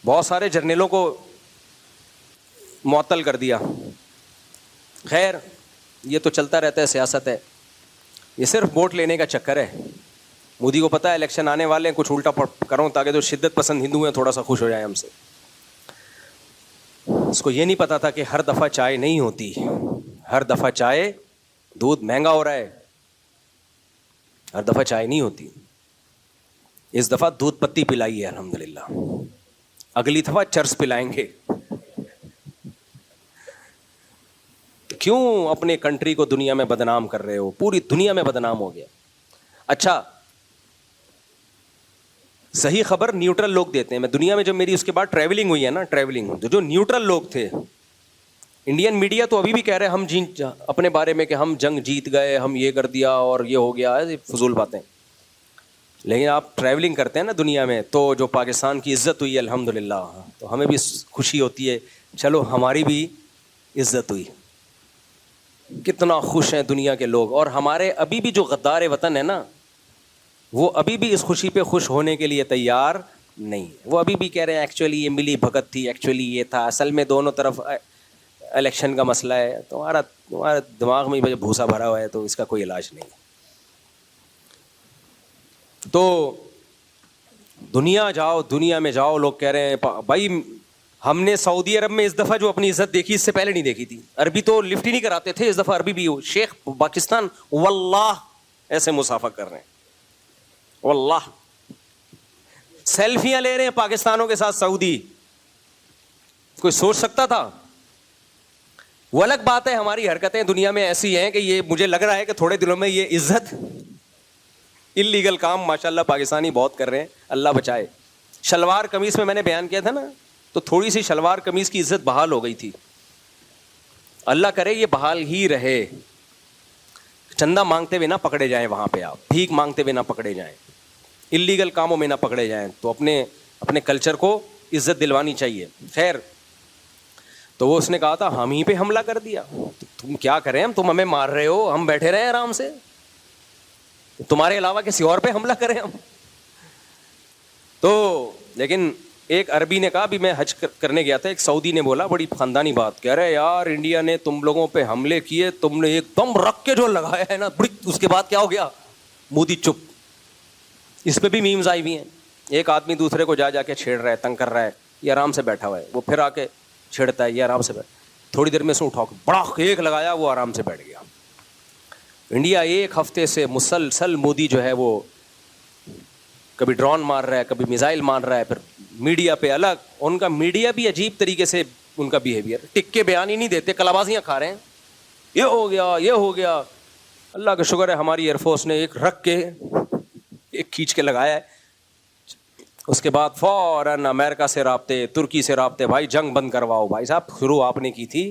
بہت سارے جرنیلوں کو معطل کر دیا. خیر یہ تو چلتا رہتا ہے, سیاست ہے. یہ صرف ووٹ لینے کا چکر ہے. مودی کو پتا ہے الیکشن آنے والے ہیں, کچھ الٹا کروں تاکہ جو شدت پسند ہندو ہیں تھوڑا سا خوش ہو جائیں ہم سے. اس کو یہ نہیں پتا تھا کہ ہر دفعہ چائے نہیں ہوتی, ہر دفعہ چائے, دودھ مہنگا ہو رہا ہے, ہر دفعہ چائے نہیں ہوتی. اس دفعہ دودھ پتی پلائی ہے الحمدللہ, اگلی دفعہ چرس پلائیں گے. کیوں اپنے کنٹری کو دنیا میں بدنام کر رہے ہو؟ پوری دنیا میں بدنام ہو گیا. اچھا صحیح خبر نیوٹرل لوگ دیتے ہیں. میں دنیا میں جب میری اس کے بعد ٹریولنگ ہوئی ہے نا, ٹریولنگ جو نیوٹرل لوگ تھے, انڈین میڈیا تو ابھی بھی کہہ رہے ہیں ہم اپنے بارے میں کہ ہم جنگ جیت گئے, ہم یہ کر دیا اور یہ ہو گیا, فضول باتیں. لیکن آپ ٹریولنگ کرتے ہیں نا دنیا میں تو جو پاکستان کی عزت ہوئی ہے الحمدللہ, تو ہمیں بھی خوشی ہوتی ہے, چلو ہماری بھی عزت ہوئی. کتنا خوش ہیں دنیا کے لوگ. اور ہمارے ابھی بھی جو غدار وطن ہے نا, وہ ابھی بھی اس خوشی پہ خوش ہونے کے لیے تیار نہیں. وہ ابھی بھی کہہ رہے ہیں ایکچولی یہ ملی بھگت تھی, ایکچولی یہ تھا, اصل میں دونوں طرف الیکشن کا مسئلہ ہے. تمہارا دماغ میں بھوسا بھرا ہوا ہے تو اس کا کوئی علاج نہیں. تو دنیا جاؤ, دنیا میں جاؤ, لوگ کہہ رہے ہیں بھائی ہم نے سعودی عرب میں اس دفعہ جو اپنی عزت دیکھی اس سے پہلے نہیں دیکھی تھی. عربی تو لفٹ ہی نہیں کراتے تھے, اس دفعہ عربی بھی شیخ پاکستان واللہ ایسے مسافہ کر رہے ہیں, واللہ سیلفیاں لے رہے ہیں پاکستانوں کے ساتھ سعودی. کوئی سوچ سکتا تھا؟ وہ الگ بات ہے ہماری حرکتیں دنیا میں ایسی ہیں کہ یہ مجھے لگ رہا ہے کہ تھوڑے دنوں میں یہ عزت, اللیگل کام ماشاءاللہ پاکستانی بہت کر رہے ہیں, اللہ بچائے. شلوار قمیص میں نے بیان کیا تھا نا, تو تھوڑی سی شلوار قمیص کی عزت بحال ہو گئی تھی. اللہ کرے یہ بحال ہی رہے. چندہ مانگتے ہوئے نہ پکڑے جائیں وہاں پہ, آپ بھیک مانگتے ہوئے نہ پکڑے جائیں, اللیگل کاموں میں نہ پکڑے جائیں. تو اپنے کلچر کو عزت دلوانی چاہیے. خیر تو وہ اس نے کہا تھا ہم ہی پہ حملہ کر دیا. تم کیا کریں, تم ہمیں مار رہے ہو, ہم بیٹھے رہے آرام سے, تمہارے علاوہ کسی اور پہ حملہ کریں ہم. تو لیکن ایک عربی نے کہا, بھی میں حج کرنے گیا تھا, ایک سعودی نے بولا بڑی خاندانی بات, کہہ رہے یار انڈیا نے تم لوگوں پہ حملے کیے, تم نے ایک دم رکھ کے جو لگایا ہے نا, اس کے بعد کیا ہو گیا, مودی چپ. اس پہ بھی میمز آئی ہوئی ہیں. ایک آدمی دوسرے کو جا کے چھیڑ رہا ہے, تنگ کر رہا ہے, یہ آرام سے بیٹھا ہوا ہے, وہ پھر آ کے چھیڑتا ہے, یہ آرام سے بیٹھ, تھوڑی دیر میں سے اٹھا کے بڑا ایک لگایا, وہ آرام سے بیٹھ گیا. انڈیا ایک ہفتے سے مسلسل مودی جو ہے وہ کبھی ڈرون مار رہا ہے, کبھی میزائل مار رہا ہے, پھر میڈیا پہ الگ. ان کا میڈیا بھی عجیب طریقے سے ان کا بیہیویئر, ٹک کے بیان ہی نہیں دیتے, کلابازیاں کھا رہے ہیں, یہ ہو گیا یہ ہو گیا. اللہ کا شکر ہے ہماری ایئر فورس نے ایک رکھ کے ایک کھینچ کے لگایا ہے. اس کے بعد فوراً امریکہ سے رابطے, ترکی سے رابطے, بھائی جنگ بند کرواؤ. بھائی صاحب شروع آپ نے کی تھی,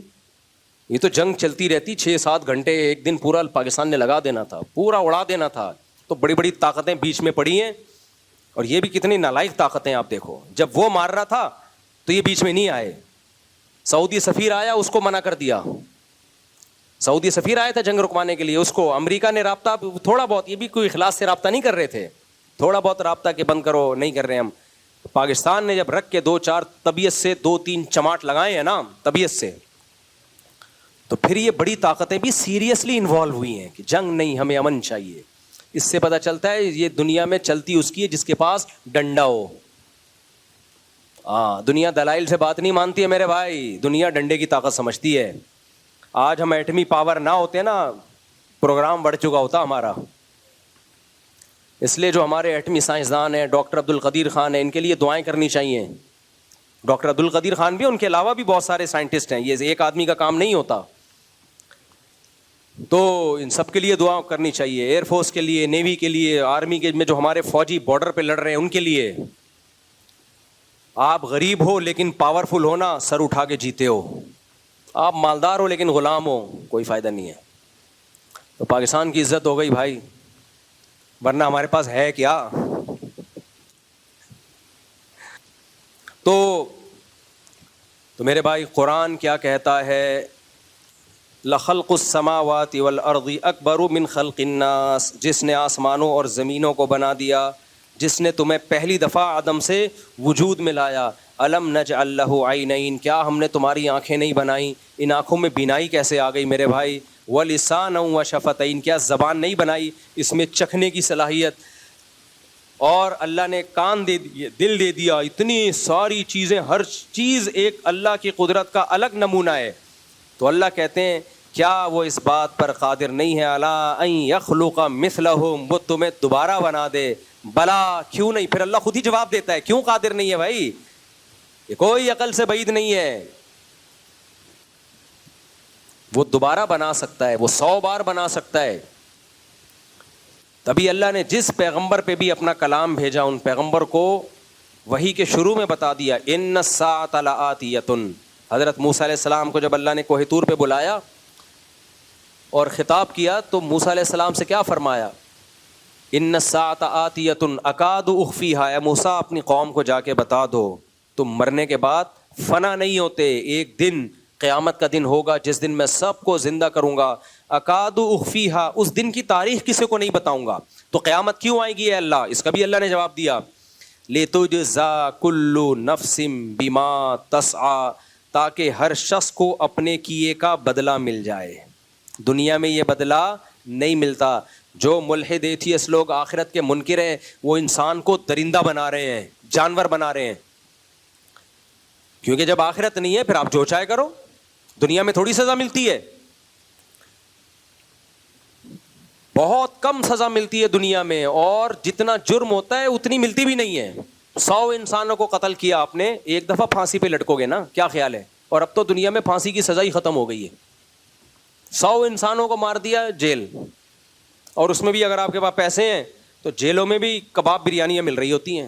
یہ تو جنگ چلتی رہتی 6-7 گھنٹے, ایک دن پورا پاکستان نے لگا دینا تھا, پورا اڑا دینا تھا. تو بڑی بڑی طاقتیں بیچ میں پڑی ہیں, اور یہ بھی کتنی نالائق طاقتیں آپ دیکھو. جب وہ مار رہا تھا تو یہ بیچ میں نہیں آئے. سعودی سفیر آیا, اس کو منع کر دیا. سعودی سفیر آیا تھا جنگ رکوانے کے لیے, اس کو امریکہ نے رابطہ تھوڑا بہت, یہ بھی کوئی اخلاص سے رابطہ نہیں کر رہے تھے, تھوڑا بہت رابطہ کہ بند کرو, نہیں کر رہے ہم. پاکستان نے جب رکھ کے 2-4 طبیعت سے 2-3 چماٹ لگائے ہیں نا طبیعت سے, تو پھر یہ بڑی طاقتیں بھی سیریسلی انوالو ہوئی ہیں کہ جنگ نہیں, ہمیں امن چاہیے. اس سے پتہ چلتا ہے یہ دنیا میں چلتی اس کی ہے جس کے پاس ڈنڈا ہو. دنیا دلائل سے بات نہیں مانتی ہے میرے بھائی, دنیا ڈنڈے کی طاقت سمجھتی ہے. آج ہم ایٹمی پاور نہ ہوتے نا, پروگرام بڑھ چکا ہوتا ہمارا. اس لیے جو ہمارے ایٹمی سائنسدان ہیں, ڈاکٹر عبد القدیر خان ہیں, ان کے لیے دعائیں کرنی چاہیے. ڈاکٹر عبد القدیر خان بھی, ان کے علاوہ بھی بہت سارے سائنٹسٹ ہیں, یہ ایک آدمی کا کام نہیں ہوتا. تو ان سب کے لیے دعا کرنی چاہیے, ایئر فورس کے لیے, نیوی کے لیے, آرمی کے میں جو ہمارے فوجی بارڈر پہ لڑ رہے ہیں ان کے لیے. آپ غریب ہو لیکن پاورفل ہو نا, سر اٹھا کے جیتے ہو. آپ مالدار ہو لیکن غلام ہو, کوئی فائدہ نہیں ہے. تو پاکستان کی عزت ہو گئی بھائی, ورنہ ہمارے پاس ہے کیا. تو میرے بھائی قرآن کیا کہتا ہے, لخلق السماوات والارض اکبر من خلق الناس, جس نے آسمانوں اور زمینوں کو بنا دیا, جس نے تمہیں پہلی دفعہ عدم سے وجود میں لایا. الم نجعل لہ عینین, کیا ہم نے تمہاری آنکھیں نہیں بنائی, ان آنکھوں میں بینائی کیسے آ گئی میرے بھائی. ولسانا وشفتین, کیا زبان نہیں بنائی, اس میں چکھنے کی صلاحیت. اور اللہ نے کان دے دیے, دل دے دیا, اتنی ساری چیزیں, ہر چیز ایک اللہ کی قدرت کا الگ نمونہ ہے. تو اللہ کہتے ہیں کیا وہ اس بات پر قادر نہیں ہے, الا ان یخلق مثلہم, وہ تمہیں دوبارہ بنا دے. بلا, کیوں نہیں. پھر اللہ خود ہی جواب دیتا ہے کیوں قادر نہیں ہے بھائی, یہ کوئی عقل سے بعید نہیں ہے. وہ دوبارہ بنا سکتا ہے, وہ 100 بار بنا سکتا ہے. تبھی اللہ نے جس پیغمبر پہ بھی اپنا کلام بھیجا, ان پیغمبر کو وحی کے شروع میں بتا دیا, ان الساعۃ لآتیۃ. حضرت موسیٰ علیہ السلام کو جب اللہ نے کوہ طور پہ بلایا اور خطاب کیا تو موسیٰ علیہ السلام سے کیا فرمایا, ان الساعۃ آتیۃ اکاد اخفیھا, اے موسیٰ اپنی قوم کو جا کے بتا دو تم مرنے کے بعد فنا نہیں ہوتے, ایک دن قیامت کا دن ہوگا جس دن میں سب کو زندہ کروں گا. اکاد اخفیھا, اس دن کی تاریخ کسی کو نہیں بتاؤں گا. تو قیامت کیوں آئے گی اے اللہ, اس کا بھی اللہ نے جواب دیا, لتجزا کل نفس بما تسعی, تاکہ ہر شخص کو اپنے کیے کا بدلہ مل جائے. دنیا میں یہ بدلہ نہیں ملتا. جو ملحد ایتھیسٹ لوگ آخرت کے منکر ہیں, وہ انسان کو درندہ بنا رہے ہیں, جانور بنا رہے ہیں. کیونکہ جب آخرت نہیں ہے پھر آپ جو چاہے کرو, دنیا میں تھوڑی سزا ملتی ہے, بہت کم سزا ملتی ہے دنیا میں, اور جتنا جرم ہوتا ہے اتنی ملتی بھی نہیں ہے. 100 انسانوں کو قتل کیا آپ نے, ایک دفعہ پھانسی پہ لٹکو گے نا, کیا خیال ہے. اور اب تو دنیا میں پھانسی کی سزا ہی ختم ہو گئی ہے. 100 انسانوں کو مار دیا, جیل. اور اس میں بھی اگر آپ کے پاس پیسے ہیں تو جیلوں میں بھی کباب بریانیاں مل رہی ہوتی ہیں.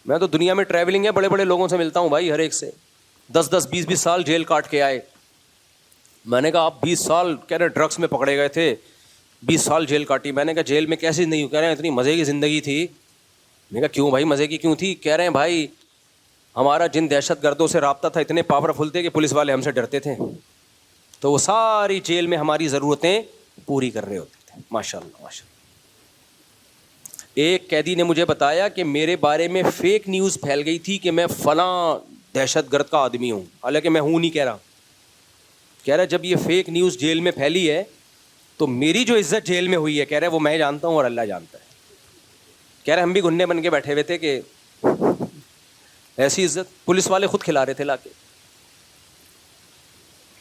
میں تو دنیا میں ٹریولنگ ہے, بڑے بڑے لوگوں سے ملتا ہوں بھائی, ہر ایک سے 10-10 20-20 سال جیل کاٹ کے آئے. میں نے کہا آپ 20 سال کہہ رہے ڈرگس میں پکڑے گئے تھے, 20 سال جیل کاٹی. میں نے کہا جیل میں کیسی زندگی, کہہ رہے ہیں اتنی مزے کی زندگی تھی. میں نے کہا کیوں بھائی مزے کی کیوں تھی, کہہ رہے ہیں بھائی ہمارا جن دہشت گردوں سے رابطہ تھا اتنے پاورفل تھے کہ پولیس والے ہم سے ڈرتے تھے, تو وہ ساری جیل میں ہماری ضرورتیں پوری کر رہے ہوتے تھے. ماشاء اللہ ماشاء اللہ. ایک قیدی نے مجھے بتایا کہ میرے بارے میں فیک نیوز پھیل گئی تھی کہ میں فلاں دہشت گرد کا آدمی ہوں, حالانکہ میں ہوں نہیں. کہہ رہا جب یہ فیک نیوز جیل میں پھیلی ہے تو میری جو عزت جیل میں ہوئی ہے, کہہ رہے وہ میں جانتا ہوں اور اللہ جانتا ہے. کہہ رہے ہم بھی گھننے بن کے بیٹھے ہوئے تھے کہ ایسی عزت پولیس والے خود کھلا رہے تھے لا کے.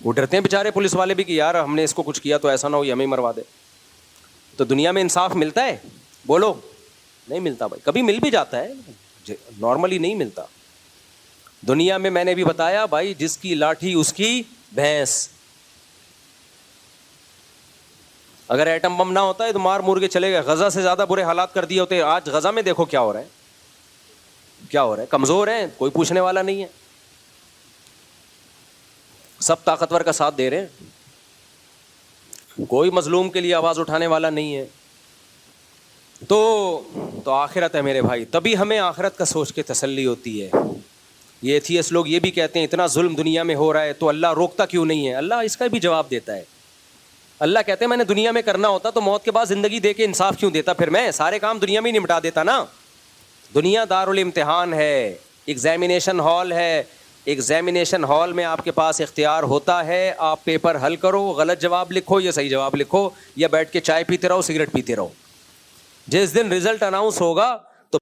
وہ ڈرتے ہیں بیچارے پولیس والے بھی کہ یار ہم نے اس کو کچھ کیا تو ایسا نہ ہو یہ ہمیں مروا دے. تو دنیا میں انصاف ملتا ہے؟ بولو. نہیں ملتا بھائی. کبھی مل بھی جاتا ہے, نارملی نہیں ملتا. دنیا میں نے بھی بتایا بھائی, جس کی لاٹھی اس کی بھینس. اگر ایٹم بم نہ ہوتا ہے تو مار مور کے چلے گئے. غزہ سے زیادہ برے حالات کر دیے ہوتے. آج غزہ میں دیکھو کیا ہو رہا ہے, کیا ہو رہا ہے. کمزور ہیں, کوئی پوچھنے والا نہیں ہے, سب طاقتور کا ساتھ دے رہے ہیں, کوئی مظلوم کے لیے آواز اٹھانے والا نہیں ہے. تو آخرت ہے میرے بھائی, تبھی ہمیں آخرت کا سوچ کے تسلی ہوتی ہے. یہ ایتھیسٹ لوگ یہ بھی کہتے ہیں اتنا ظلم دنیا میں ہو رہا ہے تو اللہ روکتا کیوں نہیں ہے؟ اللہ اس کا بھی جواب دیتا ہے. اللہ کہتے ہیں میں نے دنیا میں کرنا ہوتا تو موت کے بعد زندگی دے کے انصاف کیوں دیتا؟ پھر میں سارے کام دنیا میں ہی نمٹا دیتا نا. دنیا دارالامتحان ہے, ایگزامینیشن ہال ہے. ایگزامینیشن ہال میں آپ کے پاس اختیار ہوتا ہے, آپ پیپر حل کرو, غلط جواب لکھو یا صحیح جواب لکھو, یا بیٹھ کے چائے پیتے رہو, سگریٹ پیتے رہو. جس دن رزلٹ اناؤنس ہوگا